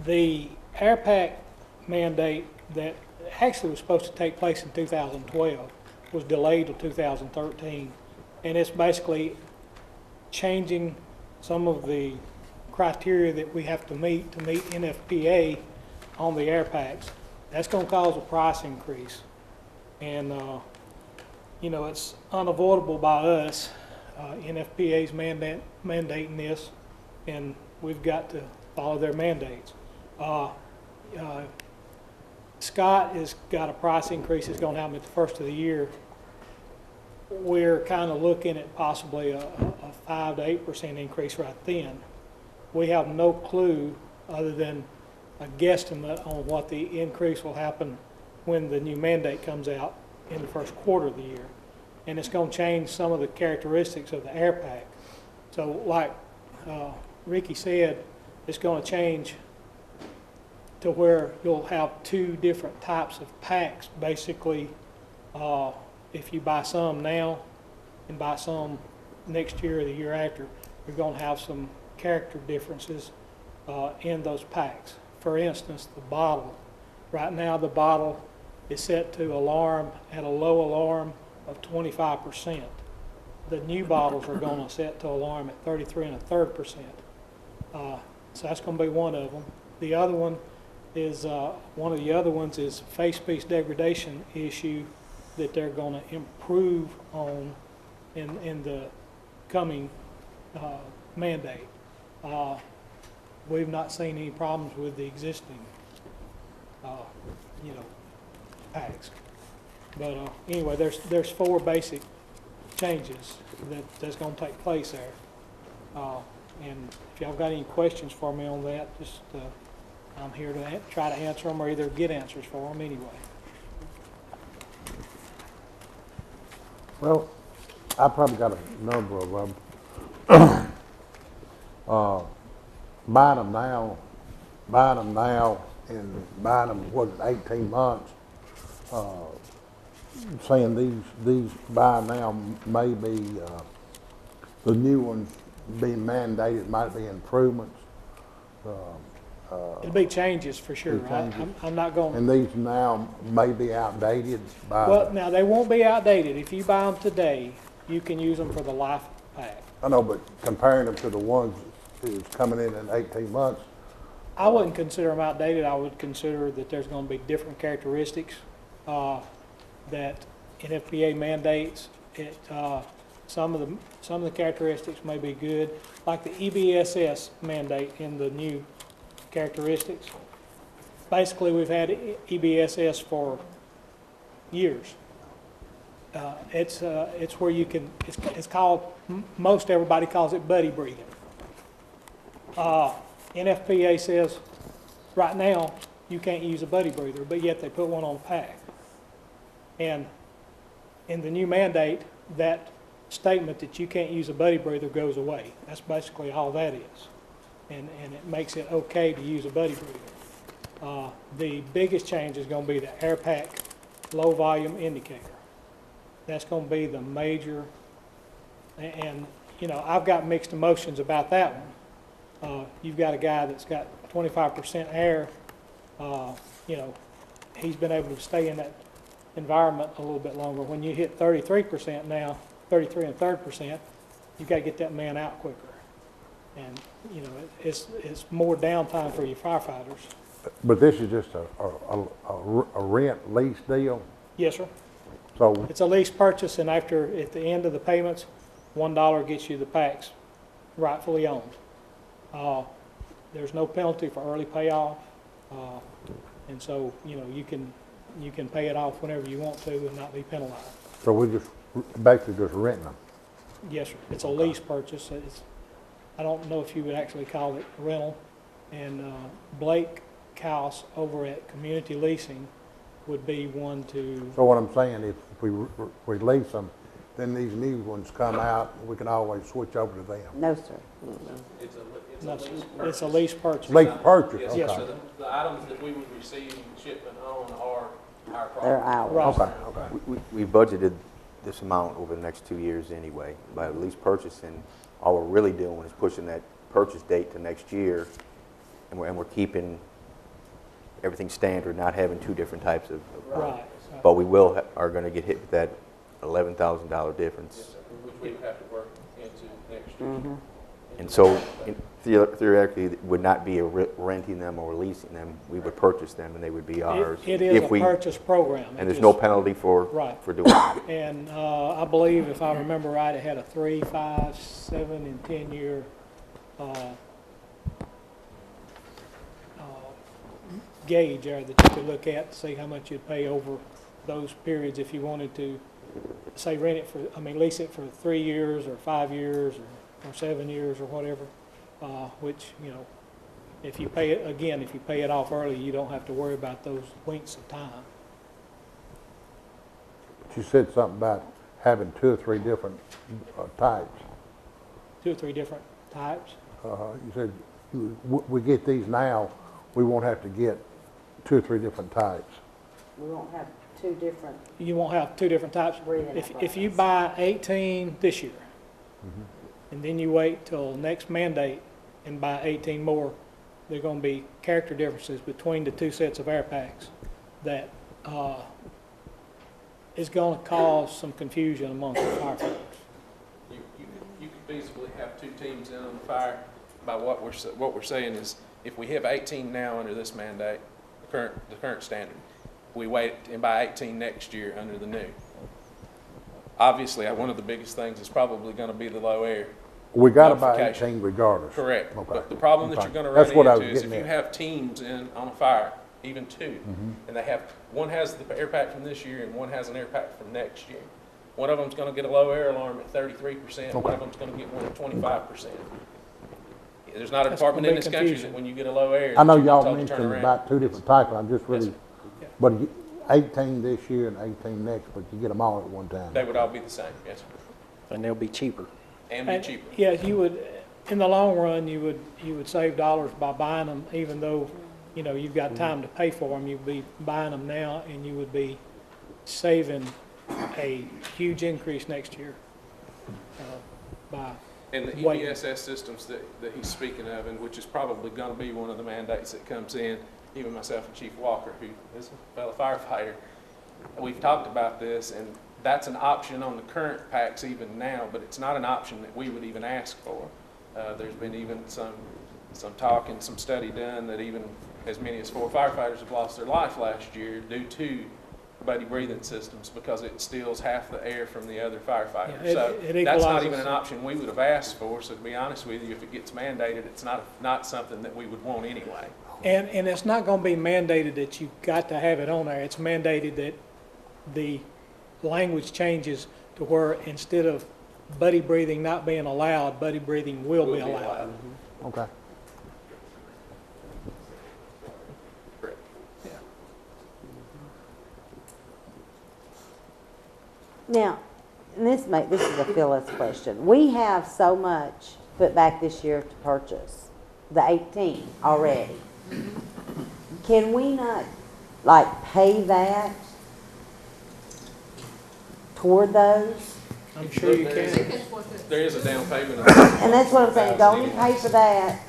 The air pack mandate that actually was supposed to take place in 2012 was delayed to 2013, and it's basically changing some of the criteria that we have to meet NFPA on the air packs. That's going to cause a price increase, and you know, it's unavoidable by us. NFPA's mandating this, and we've got to follow their mandates. Scott has got a price increase that's going to happen at the first of the year. We're kind of looking at possibly a 5 to 8% increase right then. We have no clue other than a guesstimate on what the increase will happen when the new mandate comes out in the first quarter of the year. And it's going to change some of the characteristics of the air pack. So like Ricky said, it's going to change to where you'll have 2 different types of packs. Basically, if you buy some now and buy some next year or the year after, you're going to have some character differences in those packs. For instance, the bottle. Right now the bottle is set to alarm at a low alarm of 25%. The new bottles are going to set to alarm at 33 1/3%. So that's going to be one of them. The other one is, one of the other ones is face piece degradation issue that they're going to improve on in the coming mandate. We've not seen any problems with the existing, you know, packs. But anyway, there's 4 basic changes that's going to take place there. And if y'all got any questions for me on that, just I'm here to try to answer them or either get answers for them anyway. Well, I probably got a number of them. Buying them now and buying them, what, 18 months, saying these buy now may be, the new ones being mandated, might be improvements. It'll be changes for sure. I'm not going. And these now may be outdated. Well, now they won't be outdated. If you buy them today, you can use them for the life pack. I know, but comparing them to the ones who's coming in 18 months. I wouldn't consider them outdated. I would consider that there's going to be different characteristics that NFPA mandates. Some of the characteristics may be good, like the EBSS mandate in the new characteristics. Basically, we've had EBSS for years. It's where you can. It's called. Most everybody calls it buddy breathing. NFPA says right now you can't use a buddy breather, but yet they put one on the pack. And in the new mandate, that statement that you can't use a buddy breather goes away. That's basically all that is. And it makes it okay to use a buddy breather. The biggest change is going to be the air pack low volume indicator. That's going to be the major, and you know, I've got mixed emotions about that one. You've got a guy that's got 25% air, you know, he's been able to stay in that environment a little bit longer. When you hit 33% now, 33 1/3%, you've got to get that man out quicker. And, you know, it's more downtime for your firefighters. But this is just a rent lease deal? Yes, sir. So it's a lease purchase, and at the end of the payments, $1 gets you the packs rightfully owned. There's no penalty for early payoff. And so, you know, you can pay it off whenever you want to and not be penalized. So we just, basically just renting them? Yes, sir. It's a lease purchase. I don't know if you would actually call it rental. And Blake House over at Community Leasing would be one to, So what I'm saying, if we lease them, then these new ones come out, we can always switch over to them. No, sir. it's a lease purchase. Lease purchase, Yes, okay. sir. So the items that we would receive shipment on are our property. They're ours. Right. Okay, okay. We budgeted this amount over the next 2 years anyway, by at least purchasing. All we're really doing is pushing that purchase date to next year, and we're keeping everything standard, not having two different types of. Right. But we are going to get hit with that $11,000 difference. Yes, sir, which we would have to work into next year. Mm-hmm. And so theoretically, it would not be renting them or leasing them. We would purchase them and they would be ours. It is a purchase program. And there's no penalty for doing it. And I believe, if I remember right, it had a 3, 5, 7, and 10-year gauge there that you could look at to see how much you'd pay over those periods if you wanted to, say, lease it for 3 years or 5 years or 7 years or whatever, which, you know, if you pay it off early, you don't have to worry about those winks of time. You said something about having 2 or 3 different types. 2 or 3 different types. You said we get these now, we won't have to get 2 or 3 different types. We won't have 2 different. You won't have 2 different types. If you buy 18 this year, and then you wait till next mandate and buy 18 more, there are going to be character differences between the 2 sets of air packs that is going to cause some confusion amongst the firefighters. You could feasibly have 2 teams in on the fire. By what we're saying is, if we have 18 now under this mandate, the current standard, we wait and buy 18 next year under the new. Obviously, one of the biggest things is probably going to be the low air. We got to buy 18 regardless. Correct. Okay. But the problem that you're going to That's what I run was into is if getting you at. have teams in on a fire, even 2, and they have, one has the air pack from this year and one has an air pack from next year. One of them's going to get a low air alarm at 33%. One of them's going to get one at 25%. There's not a department in this country that when you get a low air, I know that you're y'all told to turn mentioned around. about 2 different types, and I'm just really, Yes, but 18 this year and 18 next, but you get them all at one time. They would all be the same, yes, sir. And they'll be cheaper. And be cheaper. Yeah, you would, in the long run, you would save dollars by buying them, even though, you know, you've got time to pay for them. You'd be buying them now, and you would be saving a huge increase next year by And the waiting. EPSS systems that he's speaking of, and which is probably going to be one of the mandates that comes in, even myself and Chief Walker, who is a fellow firefighter, we've talked about this, and that's an option on the current packs even now, but it's not an option that we would even ask for. There's been even some talk and some study done that even as many as 4 firefighters have lost their life last year due to buddy breathing systems because it steals half the air from the other firefighters. Yeah, So it that's not equalizes. even an option we would have asked for. So to be honest with you, if it gets mandated, it's not something that we would want anyway. And it's not going to be mandated that you've got to have it on there. It's mandated that the language changes to where instead of buddy breathing not being allowed, buddy breathing will be allowed. Okay. Now, and this is a Phyllis question. We have so much put back this year to purchase, the 18 already. Can we not, like, pay that toward those? I'm sure you can. There is a down payment. And that's what I'm saying, go and pay for that,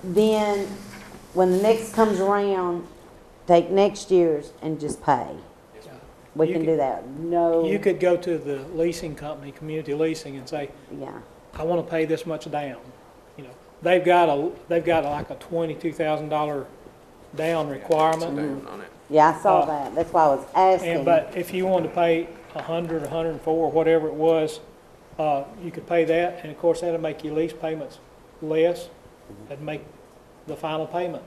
then when the next comes around, take next year's and just pay. We You can could- do that, no, You could go to the leasing company, Community Leasing, and say, yeah. I want to pay this much down. You know, they've got like a $22,000 down requirement. Down on it. Yeah, I saw that, that's why I was asking. But if you wanted to pay 100, 104, whatever it was, you could pay that, and of course, that'll make your lease payments less. That'd make the final payment,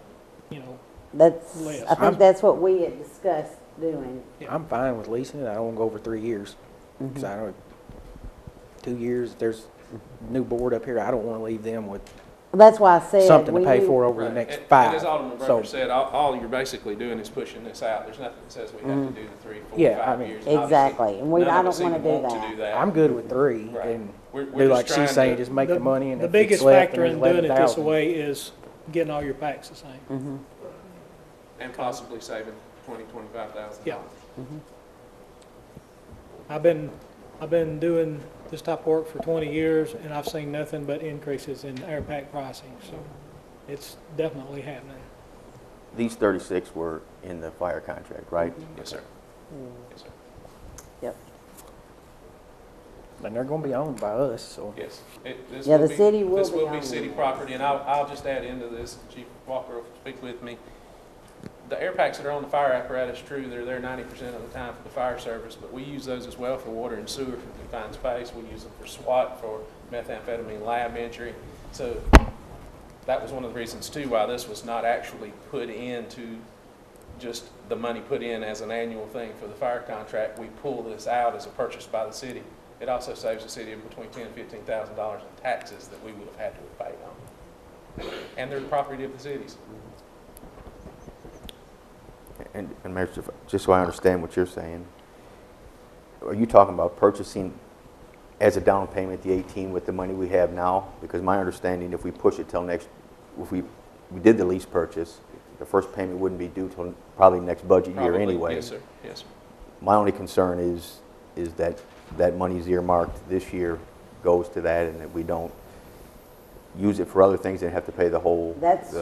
you know, That's, Less. I think that's what we had discussed doing. I'm fine with leasing it. I don't want to go over 3 years. Because I don't, 2 years, there's new board up here. I don't want to leave them with That's why I said. something to we pay knew- for over the Right. next And 5. as Alderman So, Broker said, all you're basically doing is pushing this out. There's nothing that says we have to do the 3, 4, Yeah, 5 I mean- years. And Exactly, obviously, and we- none I of us don't wanna even do want that. to do that. I'm good with 3 Right. and We're do just like she's trying saying, to- just make the money and The if it's biggest left factor and in it's doing it this 11,000. way is getting all your packs the same. And possibly saving $25,000. Yeah. I've been doing this type of work for 20 years, and I've seen nothing but increases in air pack pricing, so it's definitely happening. These 36 were in the fire contract, right? Yes, sir. Yes, sir. Yep. And they're going to be owned by us, so. Yes. This Yeah, will the city will This be will be owning city it. property, and I'll just add into this, Chief Walker will speak with me. The air packs that are on the fire apparatus, true, they're there 90% of the time for the fire service, but we use those as well for water and sewer for confined space. We use them for SWAT, for methamphetamine lab entry. So that was one of the reasons too why this was not actually put into just the money put in as an annual thing for the fire contract. We pull this out as a purchase by the city. It also saves the city between $10,000 and $15,000 in taxes that we would have had to have paid on. And they're the property of the cities. And Mayor, just so I understand what you're saying, are you talking about purchasing as a down payment the 18 with the money we have now? Because my understanding, if we push it till next, if we did the lease purchase, the first payment wouldn't be due till probably next budget year Probably. anyway. Yes, sir. Yes, sir. My only concern is that that money's earmarked this year goes to that, and that we don't use it for other things and have to pay the whole. That's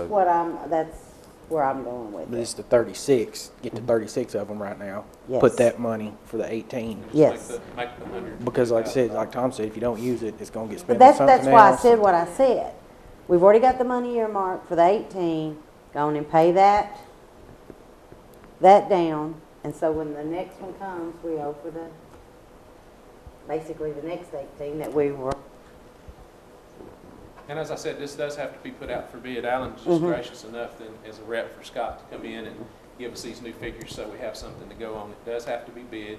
where I'm going with But it. it's the 36, get to 36 of them right now. Yes. Put that money for the 18. Just Yes. Make the 100. Because like I said, like Tom said, if you don't use it, it's going to get But spent on that's something why I else. said what I said. We've already got the money earmarked for the 18, go on and pay that down, and so when the next one comes, we owe for basically the next 18 that we were. And as I said, this does have to be put out for bid. Alan's just gracious enough then, as a rep for Scott to come in and give us these new figures so we have something to go on. It does have to be bid.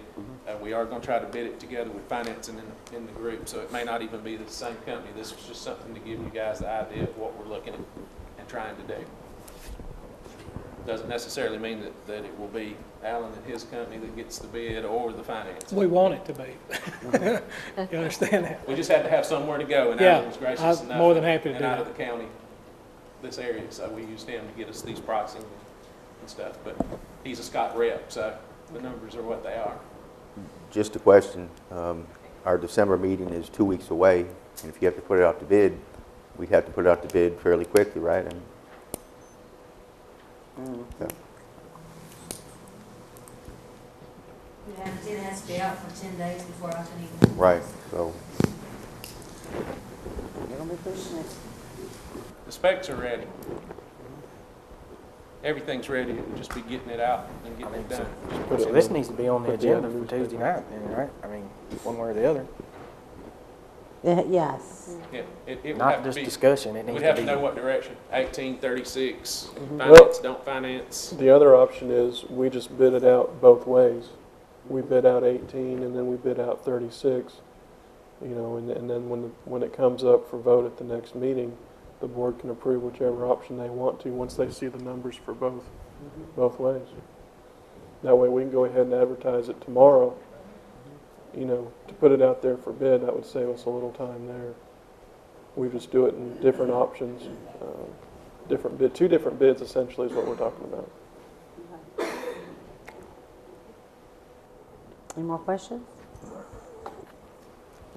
We are going to try to bid it together with financing in the group, so it may not even be the same company. This was just something to give you guys the idea of what we're looking at and trying to do. Doesn't necessarily mean that it will be Alan and his company that gets the bid or the financing. We want it to be. You understand that? We just had to have somewhere to go, and Yeah, Alan was gracious I'm enough. more than happy to and do out that. of the county, this area, so we used him to get us these pricing and stuff. But he's a Scott rep, so the numbers are what they are. Just a question, our December meeting is 2 weeks away, and if you have to put it out to bid, we'd have to put it out to bid fairly quickly, right? Okay. It has to be out for 10 days before I can even. Right, so, You're gonna be pushing it. The specs are ready. Everything's ready, it'll just be getting it out and getting it done. So this needs to be on the agenda for Tuesday night, then, right? I mean, one way or the other. Yes. Yeah, it would Not have to just be, discussion, it needs we'd to have be. to know what direction, 18, 36, Well- finance, don't finance. The other option is we just bid it out both ways. We bid out 18 and then we bid out 36, you know, and then when it comes up for vote at the next meeting, the board can approve whichever option they want to once they see the numbers for both ways. That way we can go ahead and advertise it tomorrow, you know, to put it out there for bid. That would save us a little time there. We just do it in different options, two different bids essentially is what we're talking about. Any more questions?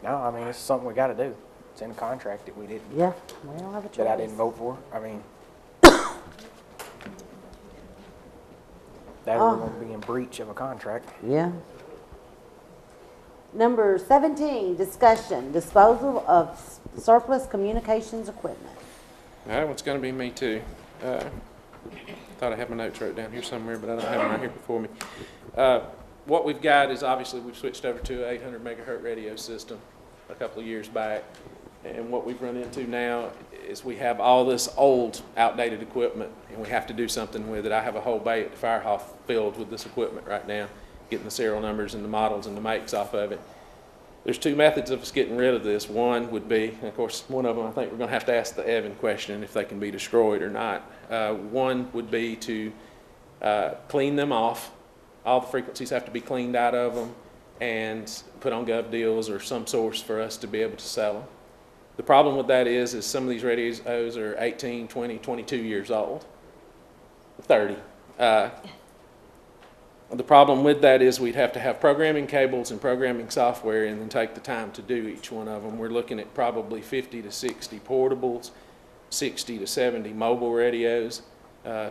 No, I mean, it's something we gotta do. It's in the contract that we didn't, Yeah, we don't have a choice. that I didn't vote for. I mean, that we're gonna be in breach of a contract. Yeah. Number 17, discussion, disposal of surplus communications equipment. That one's gonna be me too. Thought I had my notes wrote down here somewhere, but I don't have them right here before me. What we've got is obviously we've switched over to an 800 megahertz radio system a couple of years back. And what we've run into now is we have all this old, outdated equipment, and we have to do something with it. I have a whole bay at the fire hall filled with this equipment right now, getting the serial numbers and the models and the makes off of it. There's two methods of us getting rid of this. One would be, and of course, one of them I think we're going to have to ask the Evan question if they can be destroyed or not. One would be to clean them off. All the frequencies have to be cleaned out of them and put on gov deals or some source for us to be able to sell them. The problem with that is some of these radios are 18, 20, 22 years old, 30. The problem with that is we'd have to have programming cables and programming software and then take the time to do each one of them. We're looking at probably 50 to 60 portables, 60 to 70 mobile radios,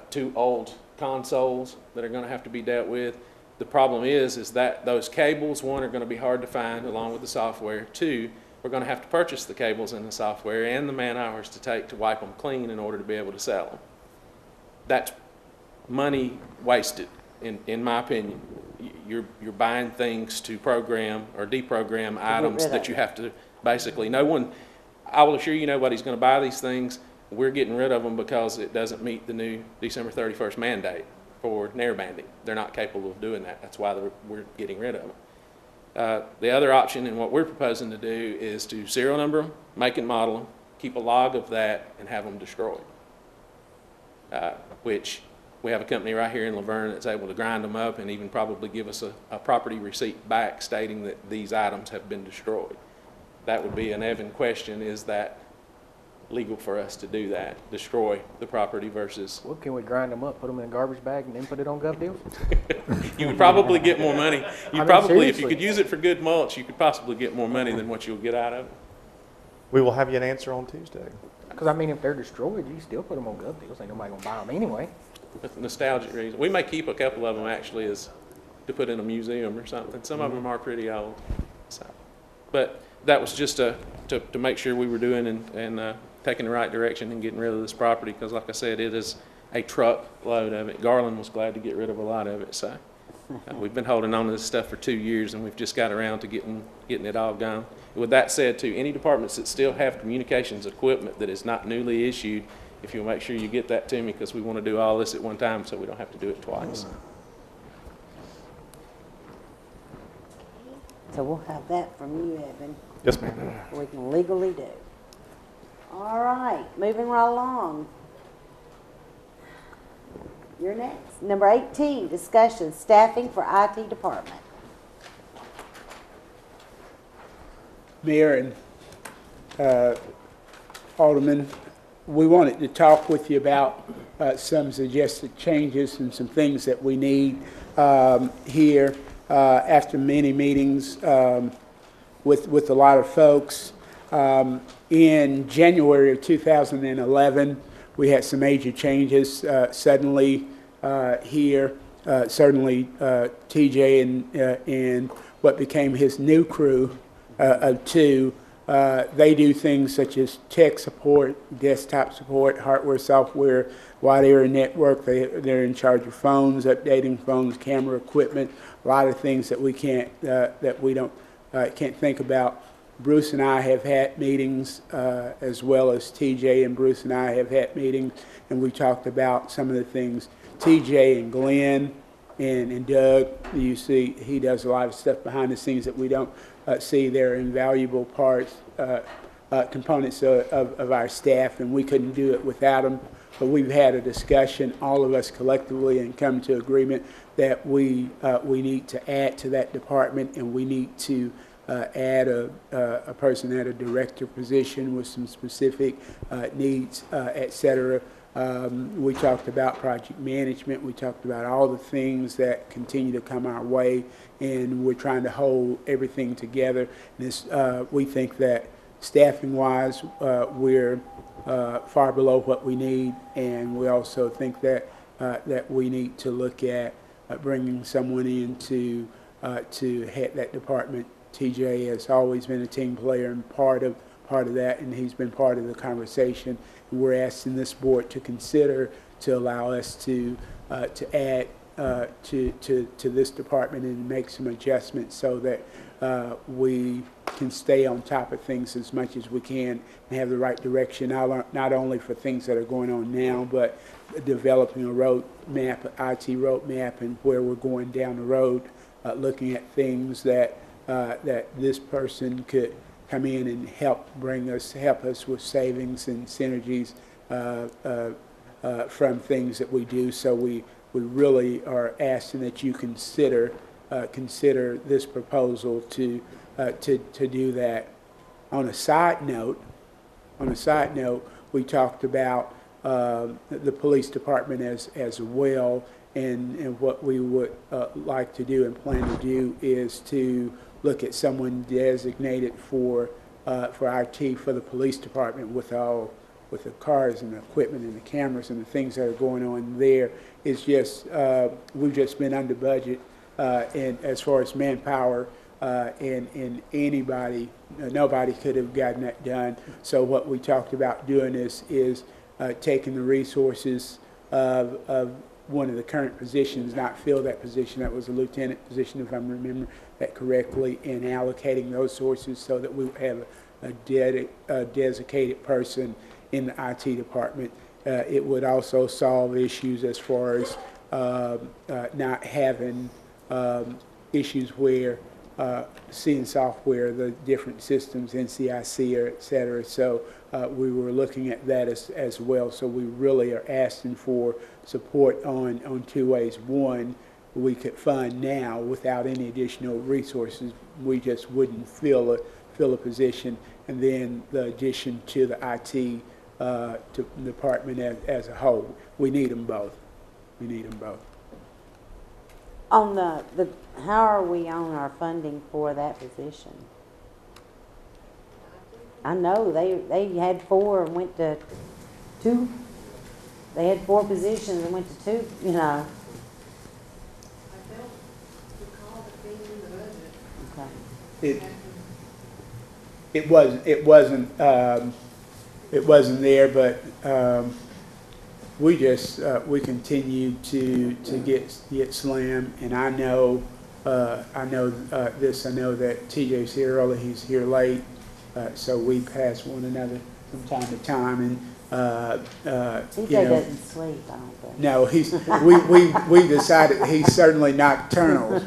2 old consoles that are going to have to be dealt with. The problem is that those cables, one, are going to be hard to find along with the software. 2, we're going to have to purchase the cables and the software and the man hours to take to wipe them clean in order to be able to sell them. That's money wasted, in my opinion. You're buying things to program or deprogram items that you have to basically, I will assure you nobody's going to buy these things. We're getting rid of them because it doesn't meet the new December 31st mandate for narrowbanding. They're not capable of doing that. That's why we're getting rid of them. The other option and what we're proposing to do is to serial number them, make and model them, keep a log of that, and have them destroyed. Which we have a company right here in Laverne that's able to grind them up and even probably give us a property receipt back stating that these items have been destroyed. That would be an Evan question, is that legal for us to do that, destroy the property versus... Well, can we grind them up, put them in a garbage bag, and then put it on gov deals? You would probably get more money. If you Seriously. could use it for good mulch, you could possibly get more money than what you'll get out of it. We will have you an answer on Tuesday. Because, I mean, if they're destroyed, you still put them on gov deals. Ain't nobody going to buy them anyway. That's a nostalgic reason. We may keep a couple of them actually as to put in a museum or something. Some of them are pretty old. So, but that was just to make sure we were doing and taking the right direction and getting rid of this property, because like I said, it is a truckload of it. Garland was glad to get rid of a lot of it. So we've been holding on to this stuff for 2 years, and we've just got around to getting it all gone. With that said, too, any departments that still have communications equipment that is not newly issued, if you'll make sure you get that to me, because we want to do all this at one time so we don't have to do it twice. So we'll have that from you, Evan. Yes, ma'am. We can legally do. All right, moving right along. You're next. Number 18, discussion staffing for IT department. Mayor and Alderman, we wanted to talk with you about some suggested changes and some things that we need here after many meetings with a lot of folks. In January of 2011, we had some major changes suddenly here. Certainly TJ and what became his new crew of 2, they do things such as tech support, desktop support, hardware, software, wide area network. They're in charge of phones, updating phones, camera equipment, a lot of things that we can't think about. Bruce and I have had meetings, as well as TJ and Bruce and I have had meetings, and we talked about some of the things. TJ and Glenn and Doug, you see, he does a lot of stuff behind the scenes that we don't see. They're invaluable parts, components of our staff, and we couldn't do it without them. But we've had a discussion, all of us collectively, and come to agreement that we need to add to that department, and we need to add a person at a director position with some specific needs, et cetera. We talked about project management. We talked about all the things that continue to come our way, and we're trying to hold everything together. We think that staffing-wise, we're far below what we need, and we also think that we need to look at bringing someone in to head that department. TJ has always been a team player and part of that, and he's been part of the conversation. And we're asking this board to consider to allow us to add to this department and make some adjustments so that we can stay on top of things as much as we can and have the right direction, not only for things that are going on now, but developing a road map, IT road map, and where we're going down the road, looking at things that this person could come in and help us with savings and synergies from things that we do. So we really are asking that you consider this proposal to do that. On a side note, we talked about the police department as well, and what we would like to do and plan to do is to look at someone designated for IT for the police department with the cars and the equipment and the cameras and the things that are going on there. It's just we've just been under budget and as far as manpower, and anybody, nobody could have gotten that done. So what we talked about doing is taking the resources of one of the current positions, not fill that position, that was a lieutenant position if I remember that correctly, and allocating those sources so that we have a designated person in the IT department. It would also solve issues as far as not having issues where seeing software, the different systems, NCIC, or et cetera. So we were looking at that as well. So we really are asking for support on two ways. One, we could fund now without any additional resources. We just wouldn't fill a position. And then the addition to the IT department as a whole. We need them both. We need them both. On the how are we on our funding for that position? I know they had 4 and went to 2. They had 4 positions and went to 2, you know. I don't recall it being in the budget. Okay. It wasn't there, but we continue to get slammed, and I know this. I know that TJ's here early, he's here late, so we pass one another from time to time, and TJ doesn't sleep, I don't think. No, we decided he's certainly nocturnal,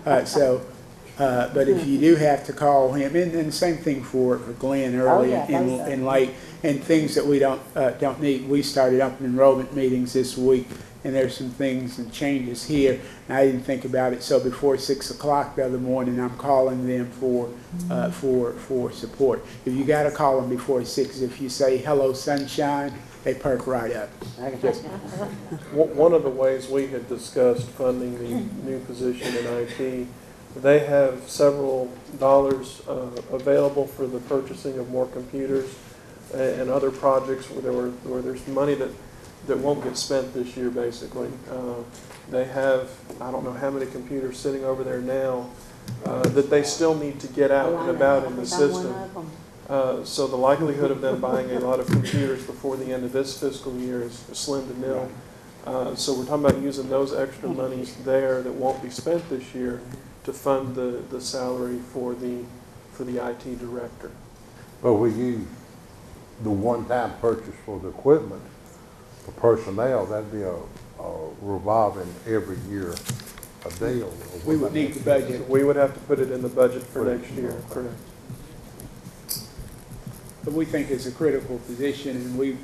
but if you do have to call him, and the same thing for Glenn early and late, and things that we don't need. We started open enrollment meetings this week, and there's some things and changes here, and I didn't think about it. So before 6 o'clock the other morning, I'm calling them for support. If you got to call them before 6, if you say hello sunshine, they perk right up. One of the ways we had discussed funding the new position in IT, they have several dollars available for the purchasing of more computers and other projects where there's money that won't get spent this year, basically. They have, I don't know how many computers sitting over there now that they still need to get out and about in the system. So the likelihood of them buying a lot of computers before the end of this fiscal year is slim to nil. So we're talking about using those extra monies there that won't be spent this year to fund the salary for the IT director. Well, we use the one-time purchase for the equipment, for personnel, that'd be a revolving every year a deal. We would need the budget. We would have to put it in the budget for next year, correct? But we think it's a critical position, and we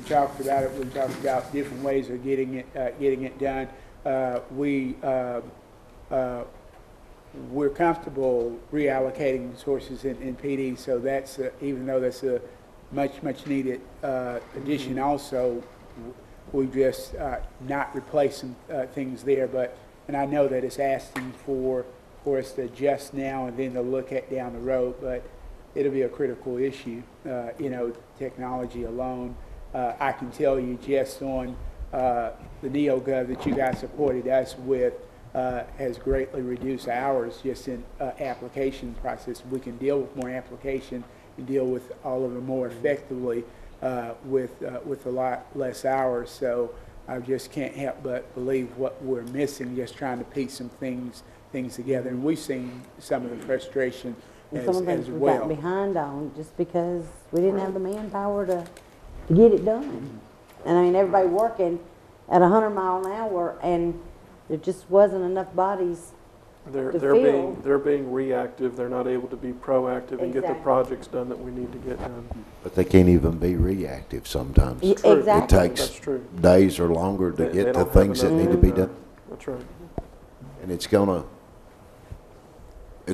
talked about it. We talked about different ways of getting it done. We're comfortable reallocating resources in PD, so that's even though that's a much needed addition. Also, we just not replacing things there, and I know that it's asking for us to adjust now and then to look at down the road, but it'll be a critical issue. Technology alone, I can tell you just on the NeoGov that you guys supported us with has greatly reduced hours just in application process. We can deal with more application and deal with all of them more effectively with a lot less hours. So I just can't help but believe what we're missing, just trying to piece some things together. And we've seen some of the frustration And some of the as things we've gotten well. behind on just because we didn't have the manpower to get it done. And I mean, everybody working at 100 mile an hour, and there just wasn't enough bodies. They're to they're being reactive. They're not able to be proactive and get the Exactly. projects done that we need to get done. But they can't even be reactive sometimes. Yeah, True. exactly. It takes That's true. days or longer to They get don't to have things that enough need to be manpower. done. That's right. And it's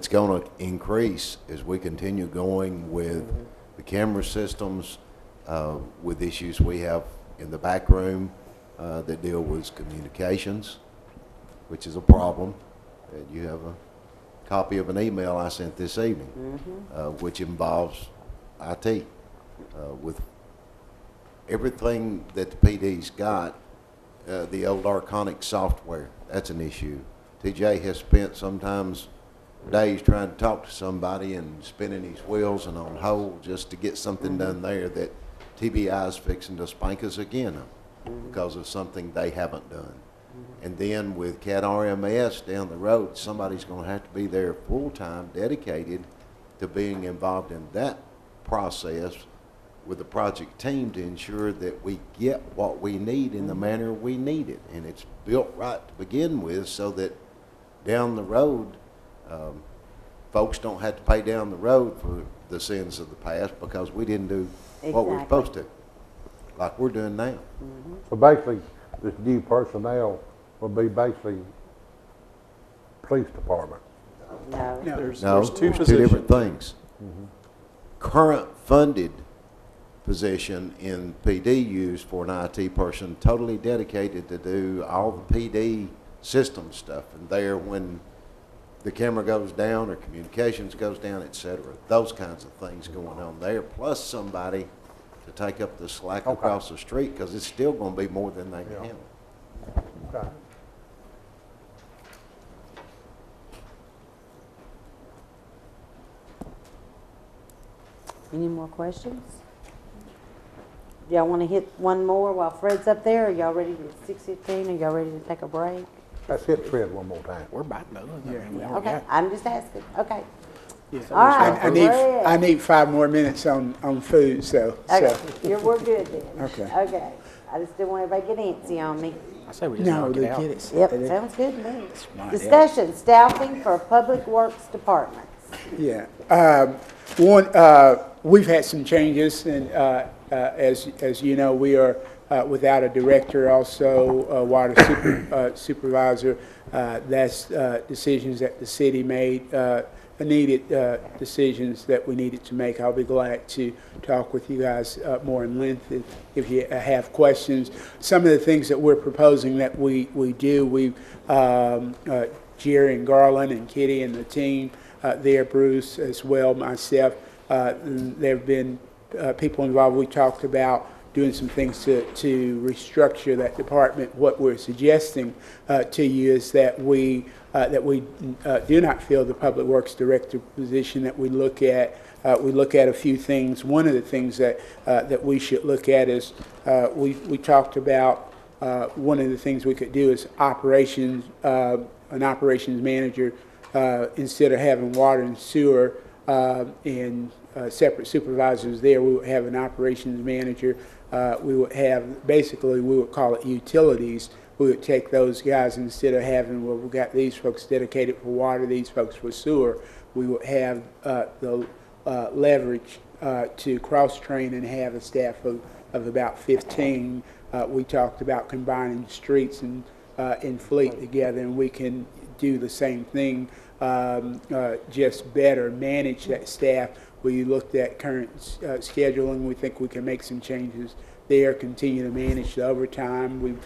gonna increase as we continue going with the camera systems, with issues we have in the back room, that deal with communications, which is a problem. And you have a copy of an email I sent this evening, which involves IT. With everything that the PD's got, the old Arconic software, that's an issue. TJ has spent sometimes days trying to talk to somebody and spinning his wheels and on hold just to get something done there that TBI is fixing to spank us again on because of something they haven't done. And then with CAD RMS down the road, somebody's going to have to be there full-time, dedicated to being involved in that process with the project team to ensure that we get what we need in the manner we need it. And it's built right to begin with so that down the road, folks don't have to pay down the road for the sins of the past because we didn't do what we're supposed to, like we're doing now. So basically, this new personnel will be basically police department. No. There's Two two positions. different things. Current funded position in PD used for an IT person totally dedicated to do all the PD system stuff, and there when the camera goes down or communications goes down, etc. Those kinds of things going on there, plus somebody to take up the slack across the street because it's still going to be more than they can handle. Okay. Any more questions? Do y'all want to hit one more while Fred's up there? Are y'all ready to 6:15? Are y'all ready to take a break? Let's hit Fred one more time. We're about done. I mean, we Okay, got- I'm just asking. Okay. Yeah. All right, I need 5 more minutes on food, so. Okay, we're good then. Okay. Okay. I just didn't want everybody to get antsy on me. I say we just No, knock it they out. get it. Yep, sounds good to me. Smart, Discussion, staffing for public works departments. Yeah. We've had some changes, and as you know, we are without a director, also a water supervisor. That's decisions that the city made, needed decisions that we needed to make. I'll be glad to talk with you guys more in length if you have questions. Some of the things that we're proposing that we do, Jerry and Garland and Kitty and the team there, Bruce as well, myself, there have been people involved. We talked about doing some things to restructure that department. What we're suggesting to you is that we do not fill the public works director position. That we look at a few things. One of the things that we should look at is we talked about one of the things we could do is operations, an operations manager instead of having water and sewer and separate supervisors there. We would have an operations manager. We would have, basically, we would call it utilities. We would take those guys instead of having, well, we've got these folks dedicated for water, these folks for sewer. We would have the leverage to cross-train and have a staff of about 15. We talked about combining streets and fleet together, and we can do the same thing, just better manage that staff. We looked at current scheduling. We think we can make some changes there, continue to manage the overtime. We've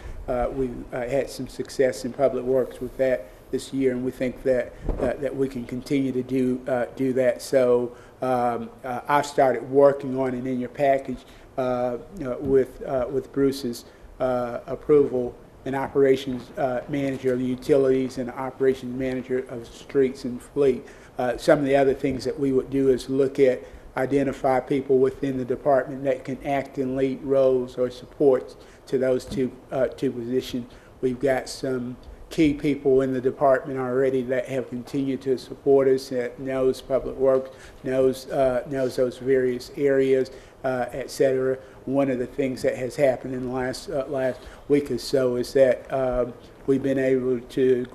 had some success in public works with that this year, and we think that we can continue to do that. So I've started working on it in your package with Bruce's approval, an operations manager of utilities and an operations manager of streets and fleet. Some of the other things that we would do is look at identify people within the department that can act in lead roles or supports to those two positions. We've got some key people in the department already that have continued to support us, that knows Public Works, knows those various areas, et cetera. One of the things that has happened in the last week or so is that we've been able to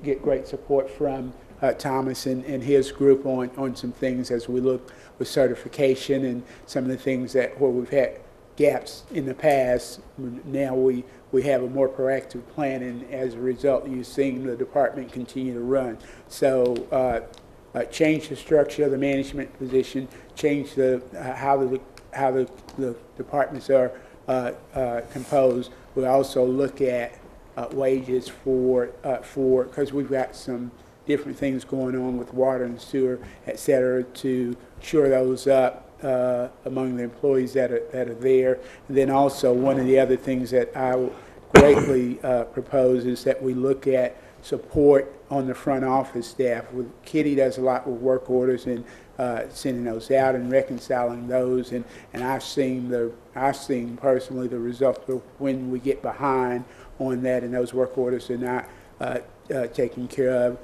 get great support from Thomas and his group on some things as we look with certification and some of the things that where we've had gaps in the past. Now we have a more proactive plan, and as a result, you've seen the department continue to run. So change the structure of the management position, change how the departments are composed. We also look at wages for because we've got some different things going on with water and sewer, et cetera, to shore those up among the employees that are there. And then also one of the other things that I will greatly propose is that we look at support on the front office staff. Kitty does a lot with work orders and sending those out and reconciling those, and I've seen personally the result of when we get behind on that and those work orders are not taken care of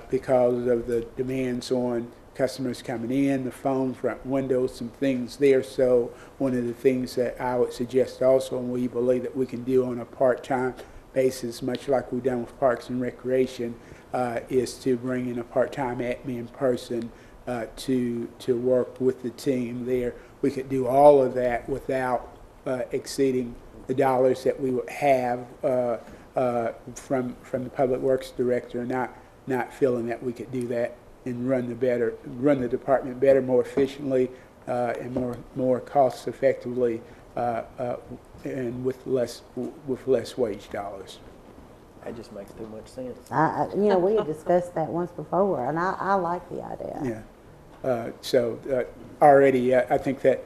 because of the demands on customers coming in, the phone, front windows, some things there. So one of the things that I would suggest also, and we believe that we can do on a part-time basis, much like we've done with Parks and Recreation, is to bring in a part-time admin person to work with the team there. We could do all of that without exceeding the dollars that we would have from the Public Works Director, not feeling that we could do that and run the department better, more efficiently, and more cost effectively, and with less wage dollars. That just makes too much sense. We had discussed that once before, and I like the idea. Yeah. So already, I think that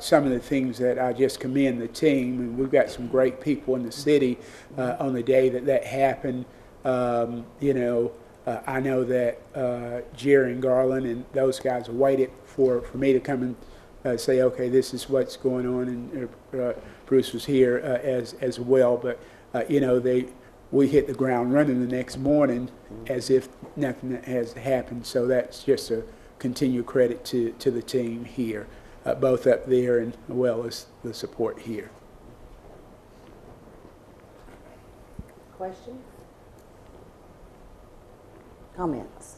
some of the things that I just commend the team, and we've got some great people in the city on the day that happened. I know that Jerry and Garland and those guys waited for me to come and say, okay, this is what's going on, and Bruce was here as well. But we hit the ground running the next morning as if nothing has happened. So that's just a continued credit to the team here, both up there and as well as the support here. Questions? Comments?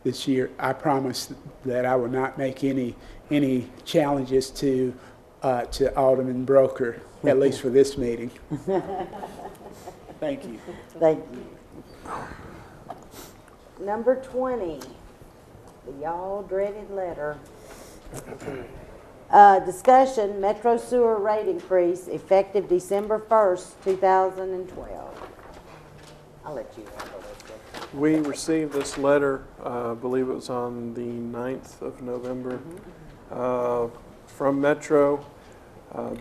This year, I promise that I will not make any challenges to Alderman Broker, at least for this meeting. Thank you. Thank you. Number 20, the y'all dreaded letter. Discussion, Metro Sewer rate increase effective December 1st, 2012. I'll let you handle this one. We received this letter, I believe it was on the 9th of November, from Metro.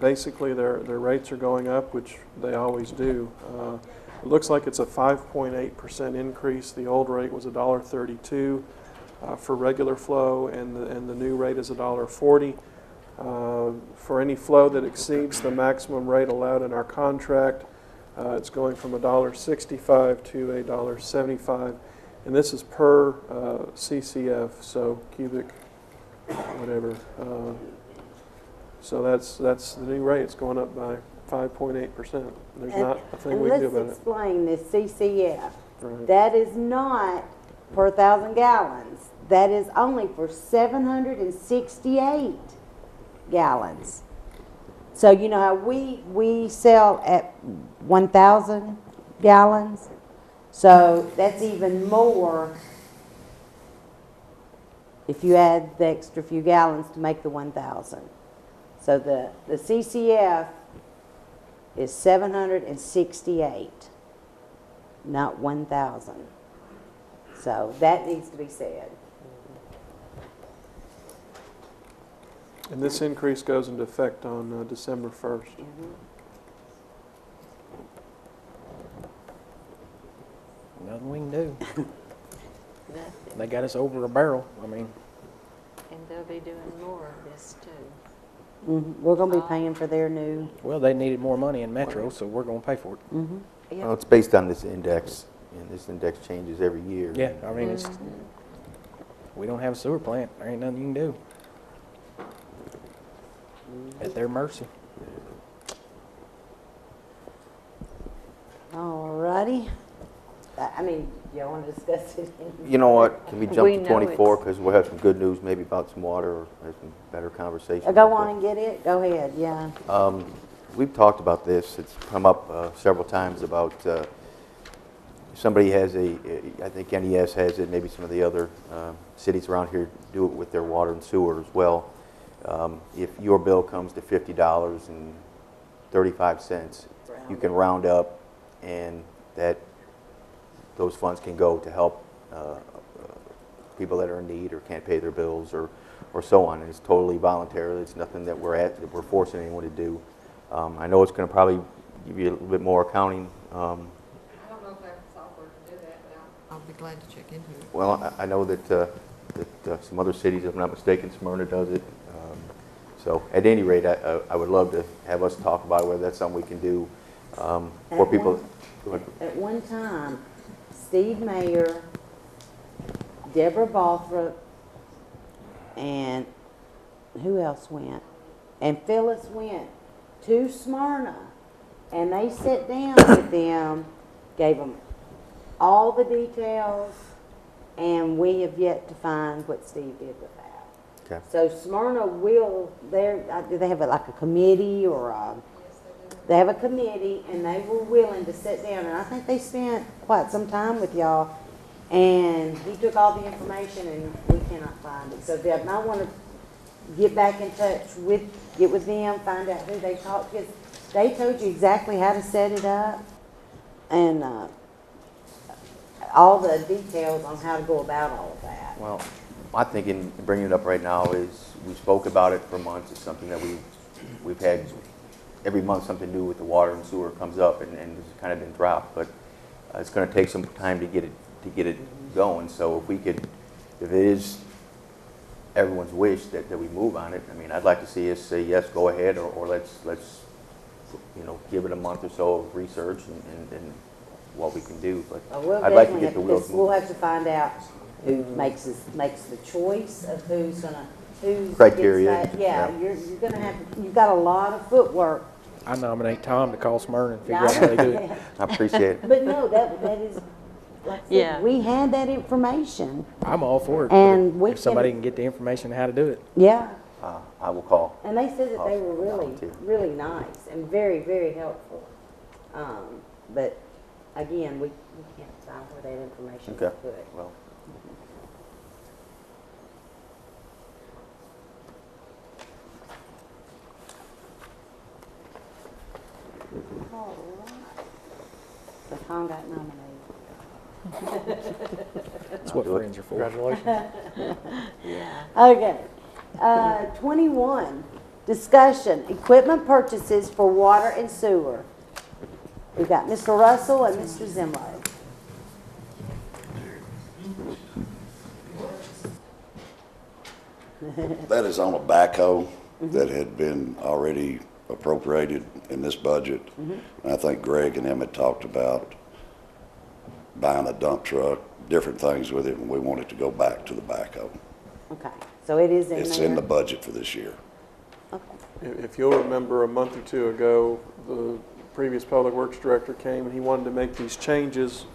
Basically, their rates are going up, which they always do. It looks like it's a 5.8% increase. The old rate was $1.32 for regular flow, and the new rate is $1.40. For any flow that exceeds the maximum rate allowed in our contract, it's going from $1.65 to $1.75, and this is per CCF, so cubic, whatever. So that's the new rate. It's going up by 5.8%. There's not a thing we can do about it. Let's explain this CCF. Right. That is not per 1,000 gallons. That is only for 768 gallons. So you know how we sell at 1,000 gallons? So that's even more if you add the extra few gallons to make the 1,000. So the CCF is 768, not 1,000. So that needs to be said. And this increase goes into effect on December 1st. Nothing we can do. They got us over a barrel. I mean, And they'll be doing more of this too. We're gonna be paying for their new, Well, they needed more money in Metro, so we're gonna pay for it. Well, it's based on this index, and this index changes every year. Yeah, I mean, it's, we don't have a sewer plant, there ain't nothing you can do. At their mercy. all righty. I mean, y'all wanna discuss it? You know what, can we jump We to know 24, because we'll have some good news maybe about some water, or have some better conversation. Go on and get it, go ahead, yeah. We've talked about this, it's come up several times about, if somebody has I think NES has it, maybe some of the other cities around here do it with their water and sewer as well. If your bill comes to $50.35, you can round up, and those funds can go to help people that are in need or can't pay their bills or so on. And it's totally voluntary. It's nothing that we're forcing anyone to do. I know it's going to probably give you a little bit more accounting. I don't know if there's software to do that, but I'll be glad to check into it. Well, I know that some other cities, if I'm not mistaken, Smyrna does it. So at any rate, I would love to have us talk about whether that's something we can do for people. At one time, Steve Mayer, Deborah Balthrop, and who else went? And Phyllis went to Smyrna, and they sat down with them, gave them all the details, and we have yet to find what Steve did with that. Okay. So Smyrna will, do they have like a committee or they have a committee, and they were willing to sit down, and I think they spent quite some time with y'all, and he took all the information, and we cannot find it. So Deb, I want to get back in touch get with them, find out who they talked, because they told you exactly how to set it up, and all the details on how to go about all of that. Well, my thinking, bringing it up right now, is we spoke about it for months. It's something that we've had every month, something new with the water and sewer comes up, and it's kind of been dropped. But it's going to take some time to get it going. So if it is everyone's wish that we move on it, I mean, I'd like to see us say yes, go ahead, or let's give it a month or so of research and what we can do. But I'd like to get the wheels moving. We'll have to find out who makes the choice of who's criteria. Yeah, you've got a lot of footwork. I nominate Tom to call Smyrna and figure out how they do it. I appreciate it. But no, that is, like I said, Yeah. we had that information. I'm all for it. And if somebody can get the information how to do it. Yeah. I will call. And they said that they were really, volunteer. really nice and very, very helpful. But again, we can't find where that information is Okay. put. Well. All right. So Tom got nominated. That's what friends are for. Congratulations. Okay. 21, discussion, equipment purchases for water and sewer. We've got Mr. Russell and Mr. Zimlo. That is on a backhoe that had been already appropriated in this budget. And I think Greg and him had talked about buying a dump truck, different things with it, and we want it to go back to the backhoe. Okay, so it is in there? It's in the budget for this year. Okay. If you'll remember, a month or two ago, the previous public works director came and he wanted to make these changes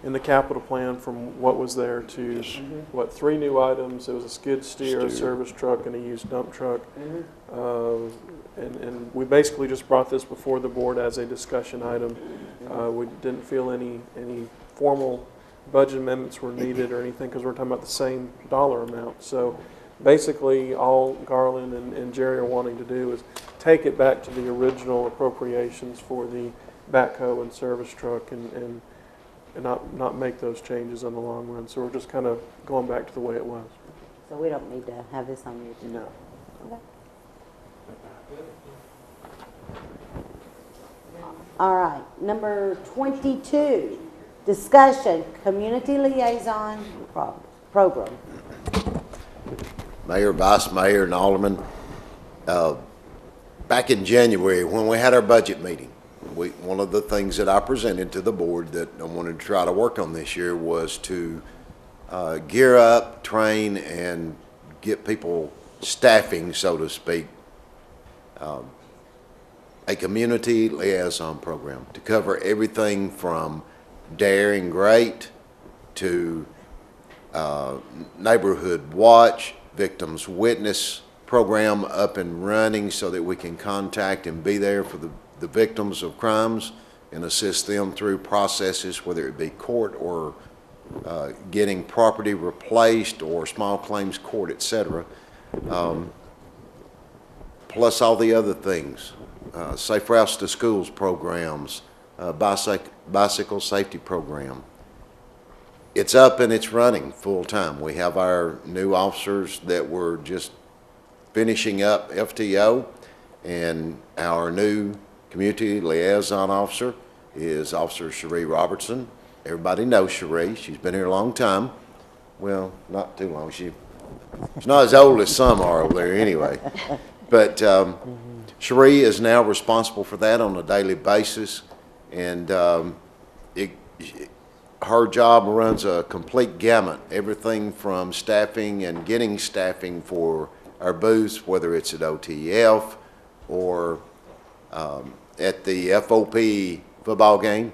in the capital plan from what was there to, what, 3 new items. It was a skid steer, a service truck, and a used dump truck. And we basically just brought this before the board as a discussion item. We didn't feel any formal budget amendments were needed or anything because we're talking about the same dollar amount. So basically, all Garland and Jerry are wanting to do is take it back to the original appropriations for the backhoe and service truck and not make those changes in the long run. So we're just kind of going back to the way it was. So we don't need to have this on the agenda? No. Okay. All right, number 22, discussion, community liaison program. Mayor, Vice Mayor, and Aldermen. Back in January, when we had our budget meeting, one of the things that I presented to the board that I wanted to try to work on this year was to gear up, train, and get people staffing, so to speak, a community liaison program to cover everything from Dare and Great to Neighborhood Watch, Victims Witness program up and running so that we can contact and be there for the victims of crimes and assist them through processes, whether it be court or getting property replaced or small claims court, etc. Plus all the other things, Safe Routes to Schools programs, bicycle safety program. It's up and it's running full time. We have our new officers that were just finishing up FTO, and our new community liaison officer is Officer Cherie Robertson. Everybody knows Cherie. She's been here a long time. Well, not too long. She's not as old as some are over there anyway. But Cherie is now responsible for that on a daily basis, and her job runs a complete gamut, everything from staffing and getting staffing for our booths, whether it's at OTF or at the FOP football game,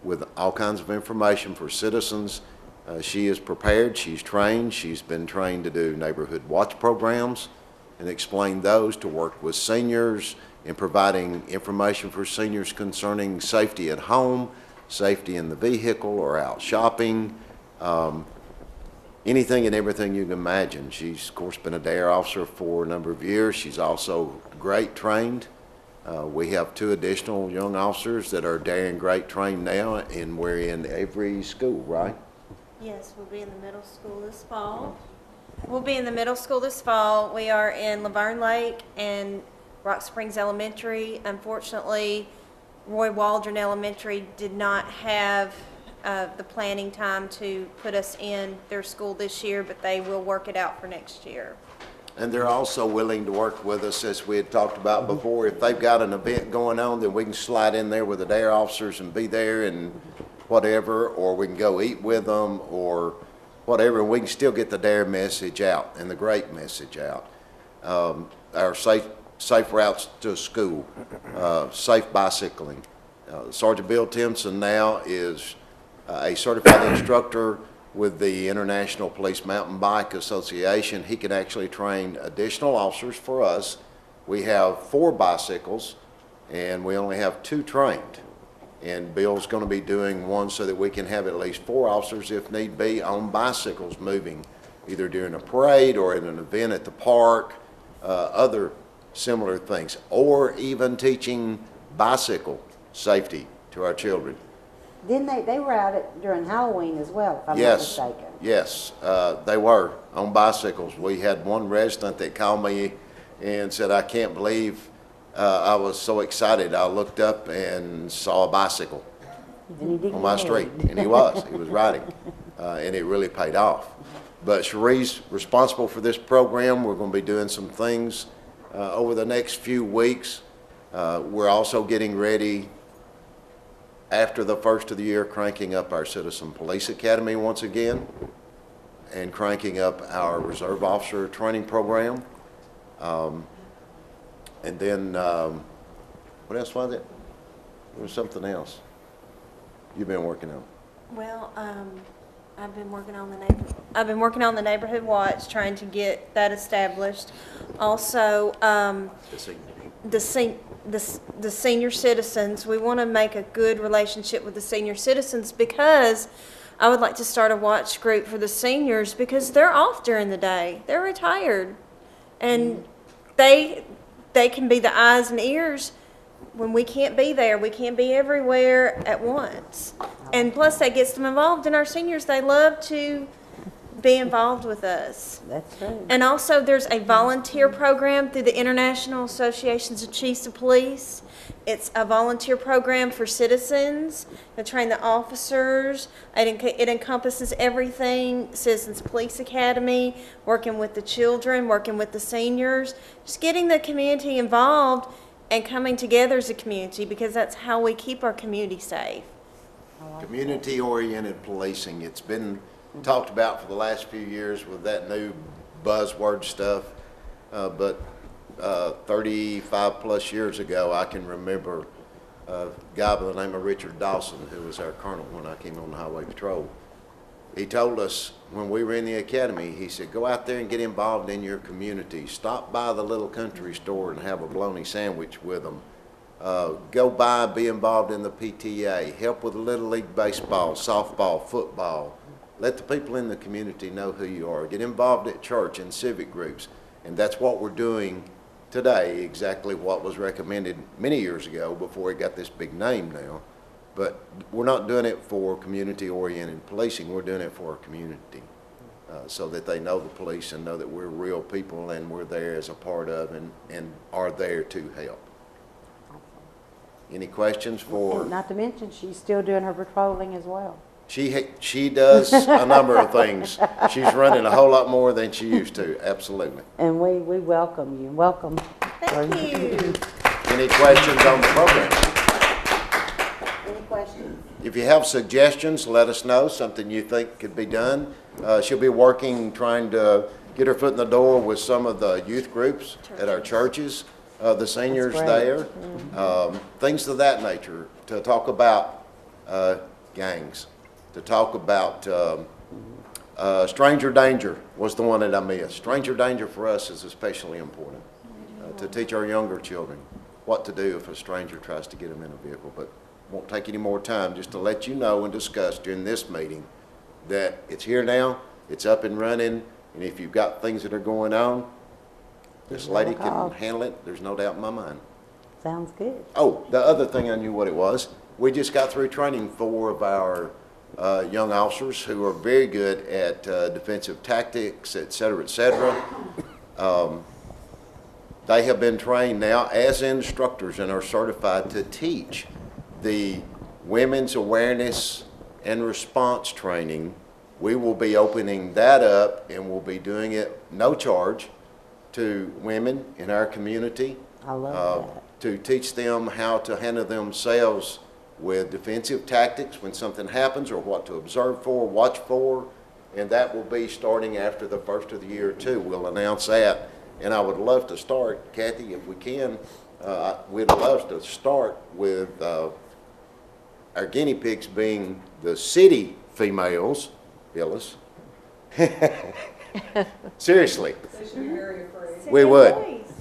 with all kinds of information for citizens. She is prepared, she's trained, she's been trained to do neighborhood watch programs and explain those, to work with seniors in providing information for seniors concerning safety at home, safety in the vehicle or out shopping, anything and everything you can imagine. She's, of course, been a DARE officer for a number of years. She's also great trained. We have 2 additional young officers that are DARE and great trained now, and we're in every school, right? Yes, we'll be in the middle school this fall. We'll be in the middle school this fall. We are in Laverne Lake and Rock Springs Elementary. Unfortunately, Roy Waldron Elementary did not have the planning time to put us in their school this year, but they will work it out for next year. And they're also willing to work with us, as we had talked about before. If they've got an event going on, then we can slide in there with the DARE officers and be there and whatever, or we can go eat with them or whatever, and we can still get the DARE message out and the great message out. Our safe routes to school, safe bicycling. Sergeant Bill Timpson now is a certified instructor with the International Police Mountain Bike Association. He can actually train additional officers for us. We have 4 bicycles, and we only have 2 trained. And Bill's going to be doing one so that we can have at least 4 officers, if need be, on bicycles moving, either during a parade or at an event at the park, other similar things, or even teaching bicycle safety to our children. Didn't they were out during Halloween as well, if I'm not mistaken? Yes, they were on bicycles. We had one resident that called me and said, I can't believe I was so excited. I looked up and saw a bicycle on my street, and he was riding, and it really paid off. But Cherie's responsible for this program. We're going to be doing some things over the next few weeks. We're also getting ready, after the first of the year, cranking up our Citizen Police Academy once again and cranking up our Reserve Officer Training Program. And then, what else was it? There was something else you've been working on. Well, I've been working on the neighborhood watch, trying to get that established. Also, the senior citizens. We want to make a good relationship with the senior citizens, because I would like to start a watch group for the seniors, because they're off during the day. They're retired, and they can be the eyes and ears when we can't be there. We can't be everywhere at once. And plus, that gets them involved. And our seniors, they love to be involved with us. That's true. And also, there's a volunteer program through the International Associations of Chiefs of Police. It's a volunteer program for citizens to train the officers. It encompasses everything, Citizens Police Academy, working with the children, working with the seniors, just getting the community involved and coming together as a community, because that's how we keep our community safe. Community-oriented policing, it's been talked about for the last few years with that new buzzword stuff, but 35 plus years ago, I can remember a guy by the name of Richard Dawson, who was our colonel when I came on the highway patrol. He told us when we were in the academy, he said, go out there and get involved in your community. Stop by the little country store and have a bologna sandwich with them. Go by and be involved in the PTA. Help with Little League baseball, softball, football. Let the people in the community know who you are. Get involved at church and civic groups. And that's what we're doing today, exactly what was recommended many years ago before it got this big name now. But we're not doing it for community-oriented policing. We're doing it for our community so that they know the police and know that we're real people and we're there as a part of and are there to help. Any questions for? And not to mention, she's still doing her patrolling as well. She does a number of things. She's running a whole lot more than she used to, absolutely. And we welcome you. Welcome. Thank you. Any questions on the program? Any questions? If you have suggestions, let us know, something you think could be done. She'll be working, trying to get her foot in the door with some of the youth groups at our churches, the seniors there, things of that nature, to talk about gangs. To talk about stranger danger was the one that I missed. Stranger danger for us is especially important, to teach our younger children what to do if a stranger tries to get them in a vehicle. But won't take any more time, just to let you know and discuss during this meeting that it's here now, it's up and running, and if you've got things that are going on, this lady can handle it, there's no doubt in my mind. Sounds good. Oh, the other thing, I knew what it was. We just got through training 4 of our young officers who are very good at defensive tactics, et cetera, et cetera. They have been trained now as instructors and are certified to teach the women's awareness and response training. We will be opening that up and we'll be doing it no charge to women in our community. I love that. To teach them how to handle themselves with defensive tactics when something happens, or what to observe for, watch for, and that will be starting after the first of the year too. We'll announce that, and I would love to start, Kathy, if we can, we'd love to start with our guinea pigs being the city females, Phyllis. Seriously. They should be very afraid.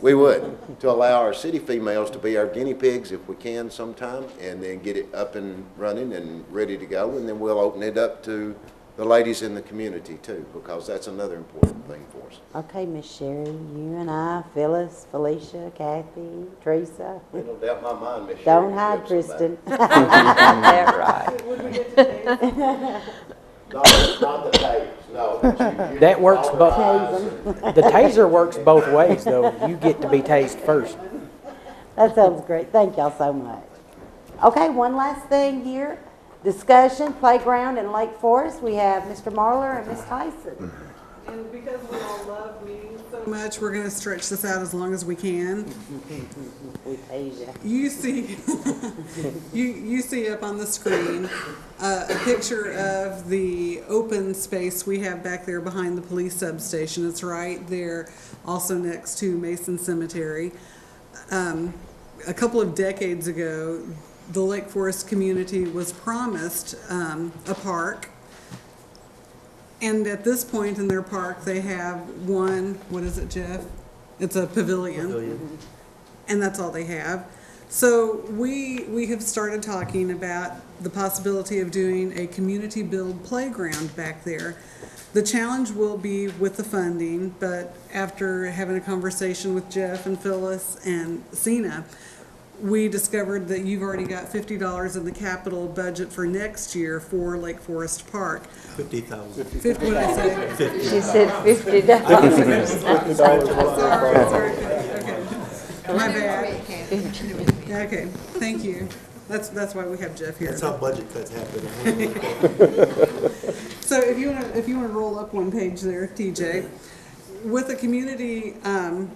We would, to allow our city females to be our guinea pigs if we can sometime, and then get it up and running and ready to go, and then we'll open it up to the ladies in the community too, because that's another important thing for us. Okay, Miss Sherry, you and I, Phyllis, Felicia, Kathy, Teresa. Ain't no doubt in my mind, Miss Sherry. Don't hide, Kristen. That's right. Would we get to taste? Not the taser, no. That works both. The taser works both ways, though. You get to be tased first. That sounds great. Thank y'all so much. Okay, one last thing here. Discussion, playground in Lake Forest. We have Mr. Marler and Ms. Tyson. And because we all love meetings so much, we're going to stretch this out as long as we can. We paid you. You see, you see up on the screen a picture of the open space we have back there behind the police substation. It's right there, also next to Mason Cemetery. A couple of decades ago, the Lake Forest community was promised a park. And at this point in their park, they have one, what is it, Jeff? It's a pavilion. And that's all they have. So we have started talking about the possibility of doing a community build playground back there. The challenge will be with the funding, but after having a conversation with Jeff and Phyllis and Sina, we discovered that you've already got $50 in the capital budget for next year for Lake Forest Park. 50,000. 50, what did I say? 50. She said $50. Sorry, okay. My bad. Okay, thank you. That's why we have Jeff here. That's how budget cuts happen. So if you want to roll up one page there, TJ, with a community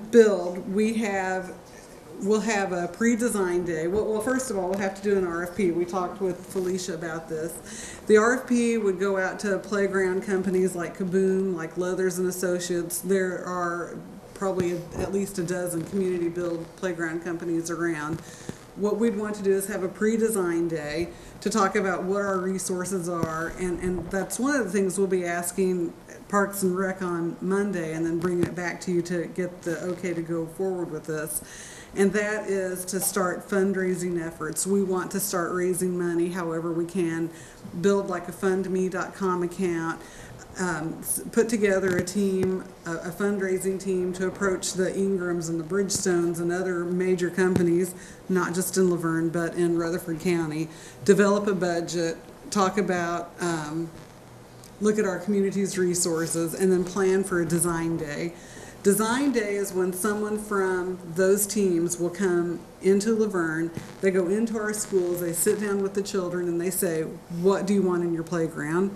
build, we'll have a pre-design day. Well, first of all, we'll have to do an RFP. We talked with Felicia about this. The RFP would go out to playground companies like Kaboom, like Leathers and Associates. There are probably at least a dozen community build playground companies around. What we'd want to do is have a pre-design day to talk about what our resources are, and that's one of the things we'll be asking Parks and Rec on Monday, and then bringing it back to you to get the okay to go forward with this. And that is to start fundraising efforts. We want to start raising money however we can, build like a fundme.com account, put together a team, a fundraising team to approach the Ingrams and the Bridgestones and other major companies, not just in Laverne, but in Rutherford County, develop a budget, talk about, look at our community's resources, and then plan for a design day. Design day is when someone from those teams will come into Laverne, they go into our schools, they sit down with the children, and they say, what do you want in your playground?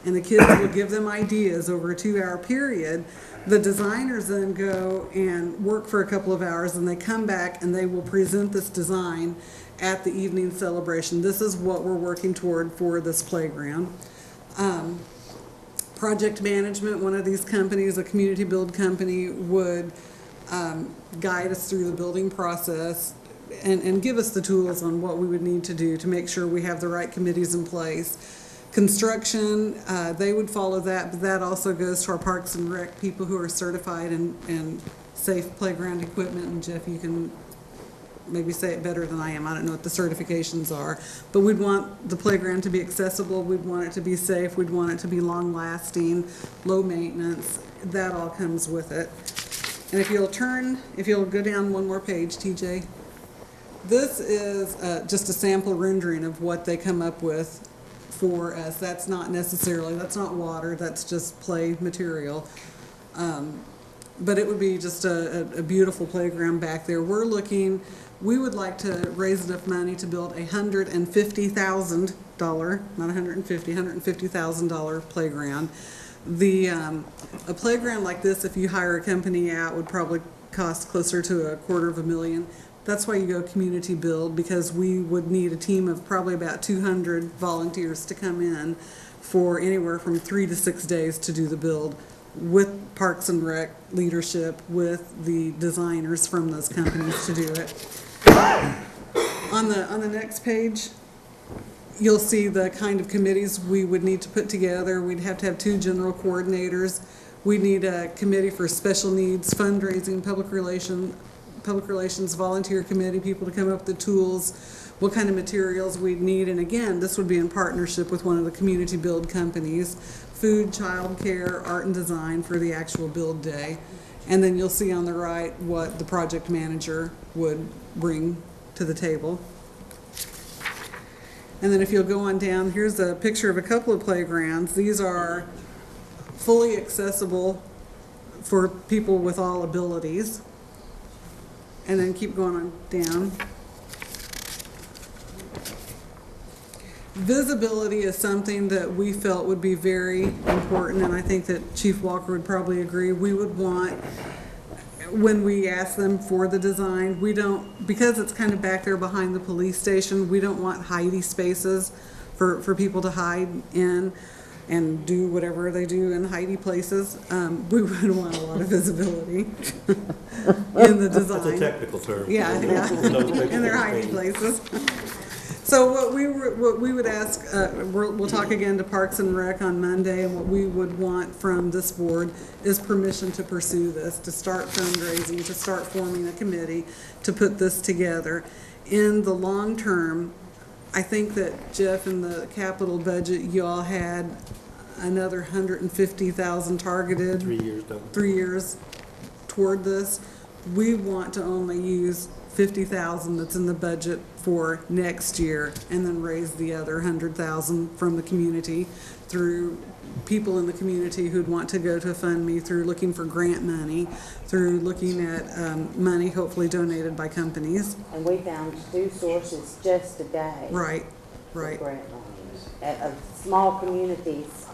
And the kids will give them ideas over a 2-hour period. The designers then go and work for a couple of hours, and they come back and they will present this design at the evening celebration. This is what we're working toward for this playground. Project management, one of these companies, a community build company, would guide us through the building process and give us the tools on what we would need to do to make sure we have the right committees in place. Construction, they would follow that, but that also goes to our Parks and Rec people who are certified in safe playground equipment. And Jeff, you can maybe say it better than I am. I don't know what the certifications are, but we'd want the playground to be accessible. We'd want it to be safe. We'd want it to be long-lasting, low maintenance. That all comes with it. And if you'll go down one more page, TJ, this is just a sample rendering of what they come up with for us. That's not water, that's just play material. But it would be just a beautiful playground back there. We would like to raise enough money to build a $150,000, not $150,000 playground. A playground like this, if you hire a company out, would probably cost closer to $250,000. That's why you go community build, because we would need a team of probably about 200 volunteers to come in for anywhere from 3 to 6 days to do the build, with Parks and Rec leadership, with the designers from those companies to do it. On the next page, you'll see the kind of committees we would need to put together. We'd have to have 2 general coordinators. We need a committee for special needs, fundraising, public relations, volunteer committee, people to come up with the tools, what kind of materials we'd need. And again, this would be in partnership with one of the community build companies, food, child care, art and design for the actual build day. And then you'll see on the right what the project manager would bring to the table. And then if you'll go on down, here's a picture of a couple of playgrounds. These are fully accessible for people with all abilities. And then keep going on down. Visibility is something that we felt would be very important, and I think that Chief Walker would probably agree. We would want, when we ask them for the design, because it's kind of back there behind the police station, we don't want hidey spaces for people to hide in and do whatever they do in hidey places. We would want a lot of visibility in the design. That's a technical term. Yeah. In their hidey places. So what we would ask, we'll talk again to Parks and Rec on Monday, and what we would want from this board is permission to pursue this, to start fundraising, to start forming a committee, to put this together. In the long term, I think that, Jeff, in the capital budget, you all had another $150,000 targeted. 3 years done. 3 years toward this. We want to only use $50,000 that's in the budget for next year, and then raise the other $100,000 from the community through people in the community who'd want to go to fund me through looking for grant money, through looking at money hopefully donated by companies. And we found 2 sources just today. Right, for right. grant money of small communities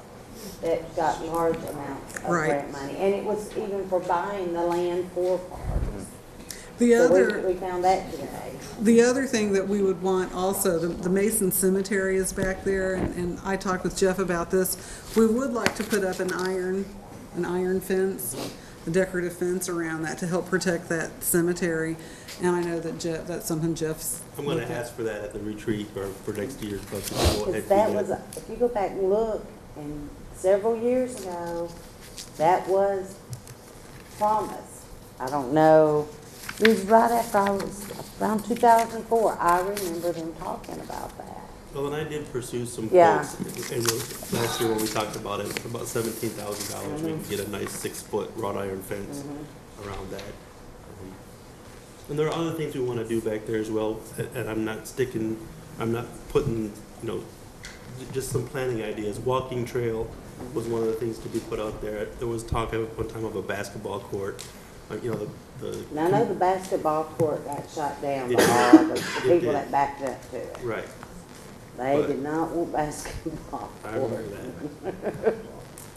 that got large amounts of Right. grant money. And it was even for buying the land for parks. The So other, we found that today. the other thing that we would want also, the Mason Cemetery is back there, and I talked with Jeff about this. We would like to put up an iron fence, a decorative fence around that to help protect that cemetery. And I know that Jeff, that's something Jeff's. I'm gonna ask for that at the retreat or for next year's budget. We'll head Because to that was, if you go back and look, and several years ago, that was promised. I don't know, it was right after I was, around 2004, I remember them talking about that. Well, and I did pursue some Yeah. quotes, and last year when we talked about it, for about $17,000, we could get a nice 6-foot wrought iron fence around that. And there are other things we want to do back there as well, and I'm not putting, just some planning ideas. Walking trail was one of the things to be put out there. There was talk at one time of a basketball court, Now, I know the basketball court got shot down by It- all the it people did. that backed up to it. Right. They But- did not want basketball I court. remember that.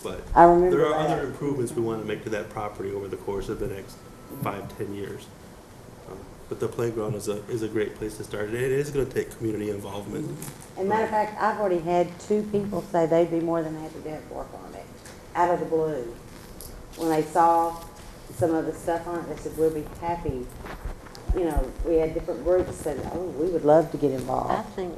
But I remember there are that. other improvements we want to make to that property over the course of the next 5-10 years. But the playground is a great place to start. And it is going to take community involvement. As a matter of fact, I've already had 2 people say they'd be more than happy to have work on it, out of the blue. When they saw some of the stuff on it, they said, we'll be happy. We had different groups that said, oh, we would love to get involved. I think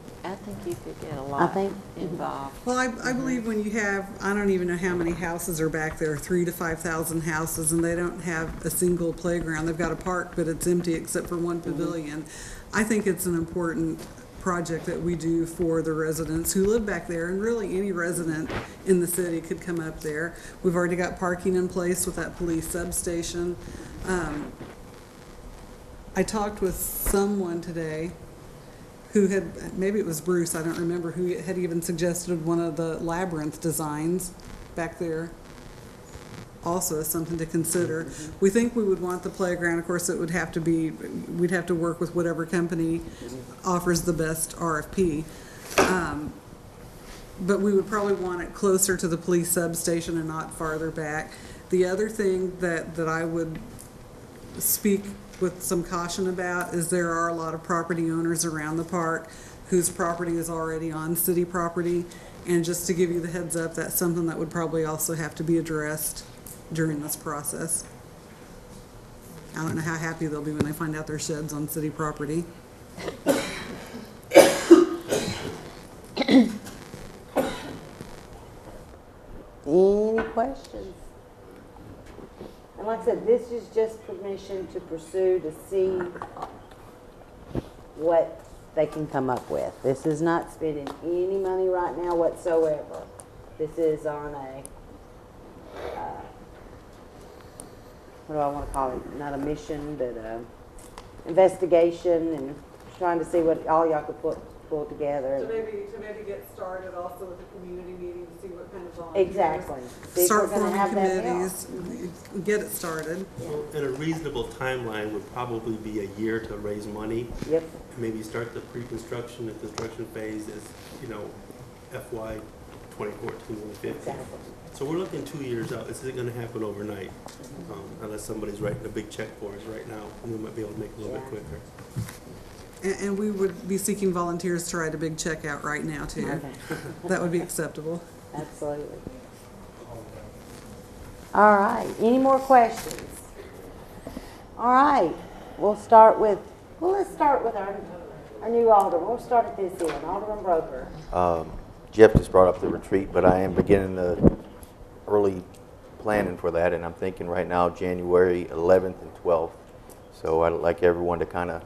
you could get a I lot think- involved. Well, I believe when you have, I don't even know how many houses are back there, 3,000 to 5,000 houses, and they don't have a single playground. They've got a park, but it's empty except for one pavilion. I think it's an important project that we do for the residents who live back there, and really any resident in the city could come up there. We've already got parking in place with that police substation. I talked with someone today who had, maybe it was Bruce, I don't remember, who had even suggested one of the labyrinth designs back there also as something to consider. We think we would want the playground. Of course, it would have to be, we'd have to work with whatever company offers the best RFP. But we would probably want it closer to the police substation and not farther back. The other thing that I would speak with some caution about is there are a lot of property owners around the park whose property is already on city property. And just to give you the heads up, that's something that would probably also have to be addressed during this process. I don't know how happy they'll be when they find out their shed's on city property. Any questions? And like I said, this is just permission to pursue to see what they can come up with. This is not spending any money right now whatsoever. This is on a, what do I want to call it? Not a mission, but a investigation, and trying to see what all y'all could pull together. To maybe get started also with a community meeting to see what kind of volunteers. Exactly. See if Start we're gonna forming have that committees, get it started. Well, and a reasonable timeline would probably be a year to raise money. Yep. Maybe start the pre-construction and construction phase is, FY 2014 and 15. Exactly. So we're looking 2 years out. This isn't going to happen overnight, unless somebody's writing a big check for us right now, and we might be able to make it a little bit quicker. And we would be seeking volunteers to write a big check out right now too. Okay. That would be acceptable. Absolutely. All right, any more questions? All right, let's start with our new alderman. We'll start at this end, Alderman Broker. Jeff just brought up the retreat, but I am beginning the early planning for that, and I'm thinking right now January 11th and 12th. So I'd like everyone to kind of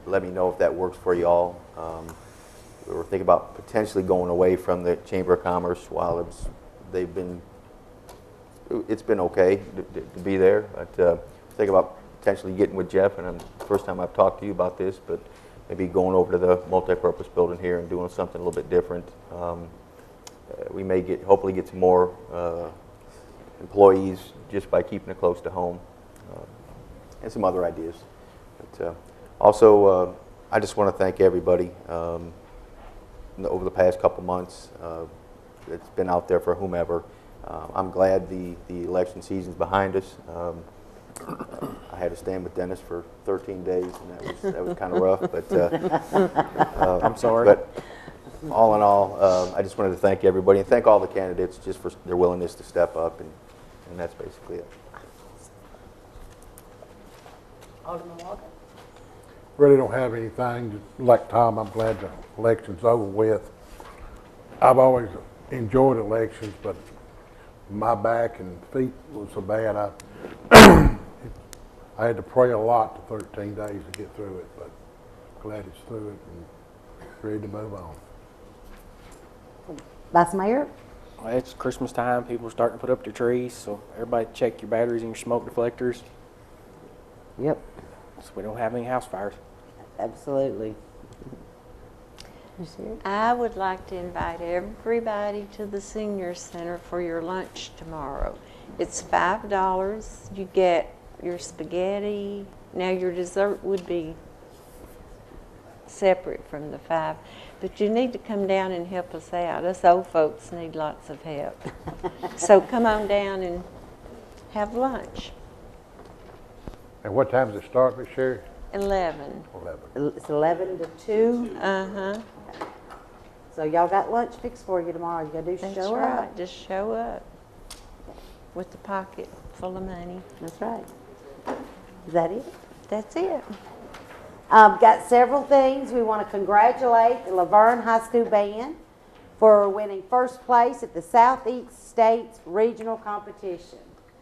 let me know if that works for y'all. We were thinking about potentially going away from the Chamber of Commerce while it's been okay to be there. But think about potentially getting with Jeff, and the first time I've talked to you about this, but maybe going over to the multi-purpose building here and doing something a little bit different. we may hopefully get some more employees just by keeping it close to home, and some other ideas. But also, I just want to thank everybody over the past couple months. It's been out there for whomever. I'm glad the election season's behind us. I had to stand with Dennis for 13 days, and that was kind of rough. But I'm sorry. But all in all, I just wanted to thank everybody and thank all the candidates just for their willingness to step up, and that's basically it. Alderman Walker? Really don't have anything. Just like Tom, I'm glad the election's over with. I've always enjoyed elections, but my back and feet was so bad, I had to pray a lot for 13 days to get through it, but glad it's through it and ready to move on. Vice Mayor? Well, it's Christmas time. People are starting to put up their trees, so everybody check your batteries and your smoke deflectors, Yep, so we don't have any house fires. absolutely. I would like to invite everybody to the Senior Center for your lunch tomorrow. It's $5. You get your spaghetti. Now your dessert would be separate from the $5, but you need to come down and help us out. Us old folks need lots of help. So come on down and have lunch. And what time does it start, Miss Sherry? 11. 11. It's 11 to 2. Uh-huh. So y'all got lunch fixed for you tomorrow. You gotta do That's show right. up. Just show up with the pocket full of money. That's right. Is that it? That's it. Got several things. We want to congratulate the Laverne High School Band for winning first place at the Southeast States Regional Competition.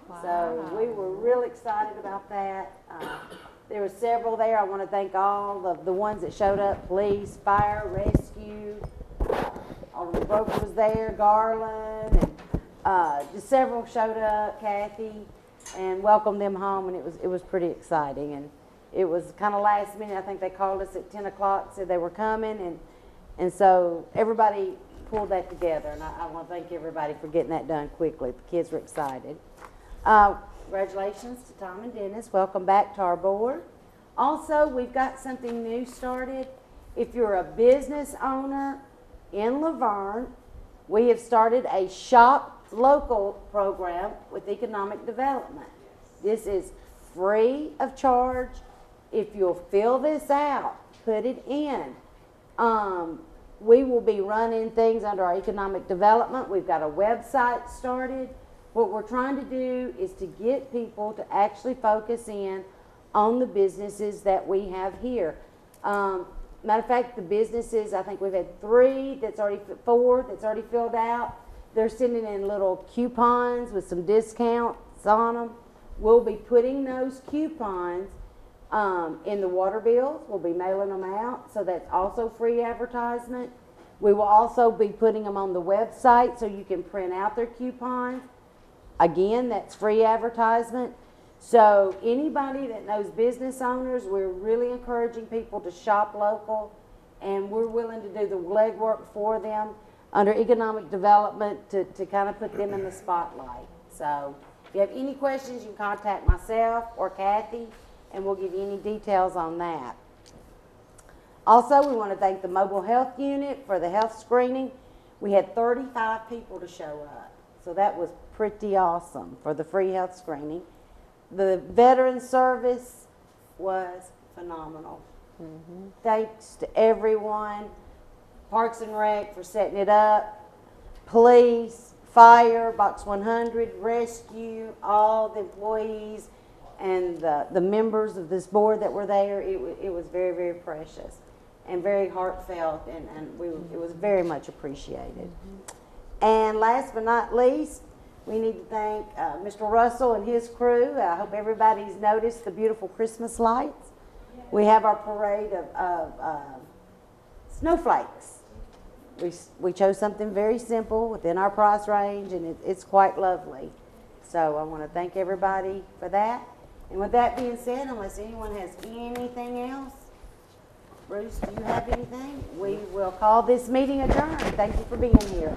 Wow. So we were real excited about that. There were several there. I want to thank all of the ones that showed up: police, fire, rescue. Alderman Broker was there, Garland, and just several showed up, Kathy, and welcomed them home, and it was pretty exciting. And it was kind of last minute. I think they called us at 10 o'clock, said they were coming, and so everybody pulled that together, and I want to thank everybody for getting that done quickly. The kids were excited. Congratulations to Tom and Dennis. Welcome back to our board. Also, we've got something new started. If you're a business owner in Laverne, we have started a Shop Local program with economic development. This is free of charge. If you'll fill this out, put it in. We will be running things under our economic development. We've got a website started. What we're trying to do is to get people to actually focus in on the businesses that we have here. Matter of fact, the businesses, I think we've had 4 that's already filled out. They're sending in little coupons with some discounts on them. We'll be putting those coupons in the water bills. We'll be mailing them out, so that's also free advertisement. We will also be putting them on the website so you can print out their coupons. Again, that's free advertisement. So anybody that knows business owners, we're really encouraging people to shop local, and we're willing to do the legwork for them under economic development to kind of put them in the spotlight. So if you have any questions, you can contact myself or Kathy, and we'll give you any details on that. Also, we want to thank the mobile health unit for the health screening. We had 35 people to show up, so that was pretty awesome for the free health screening. The veteran service was phenomenal. Thanks to everyone, Parks and Rec for setting it up, police, fire, Box 100, rescue, all the employees and the members of this board that were there. It was very, very precious and very heartfelt, and it was very much appreciated. And last but not least, we need to thank Mr. Russell and his crew. I hope everybody's noticed the beautiful Christmas lights. We have our parade of snowflakes. We chose something very simple within our price range, and it's quite lovely. So I want to thank everybody for that. And with that being said, unless anyone has anything else, Bruce, do you have anything? We will call this meeting adjourned. Thank you for being here.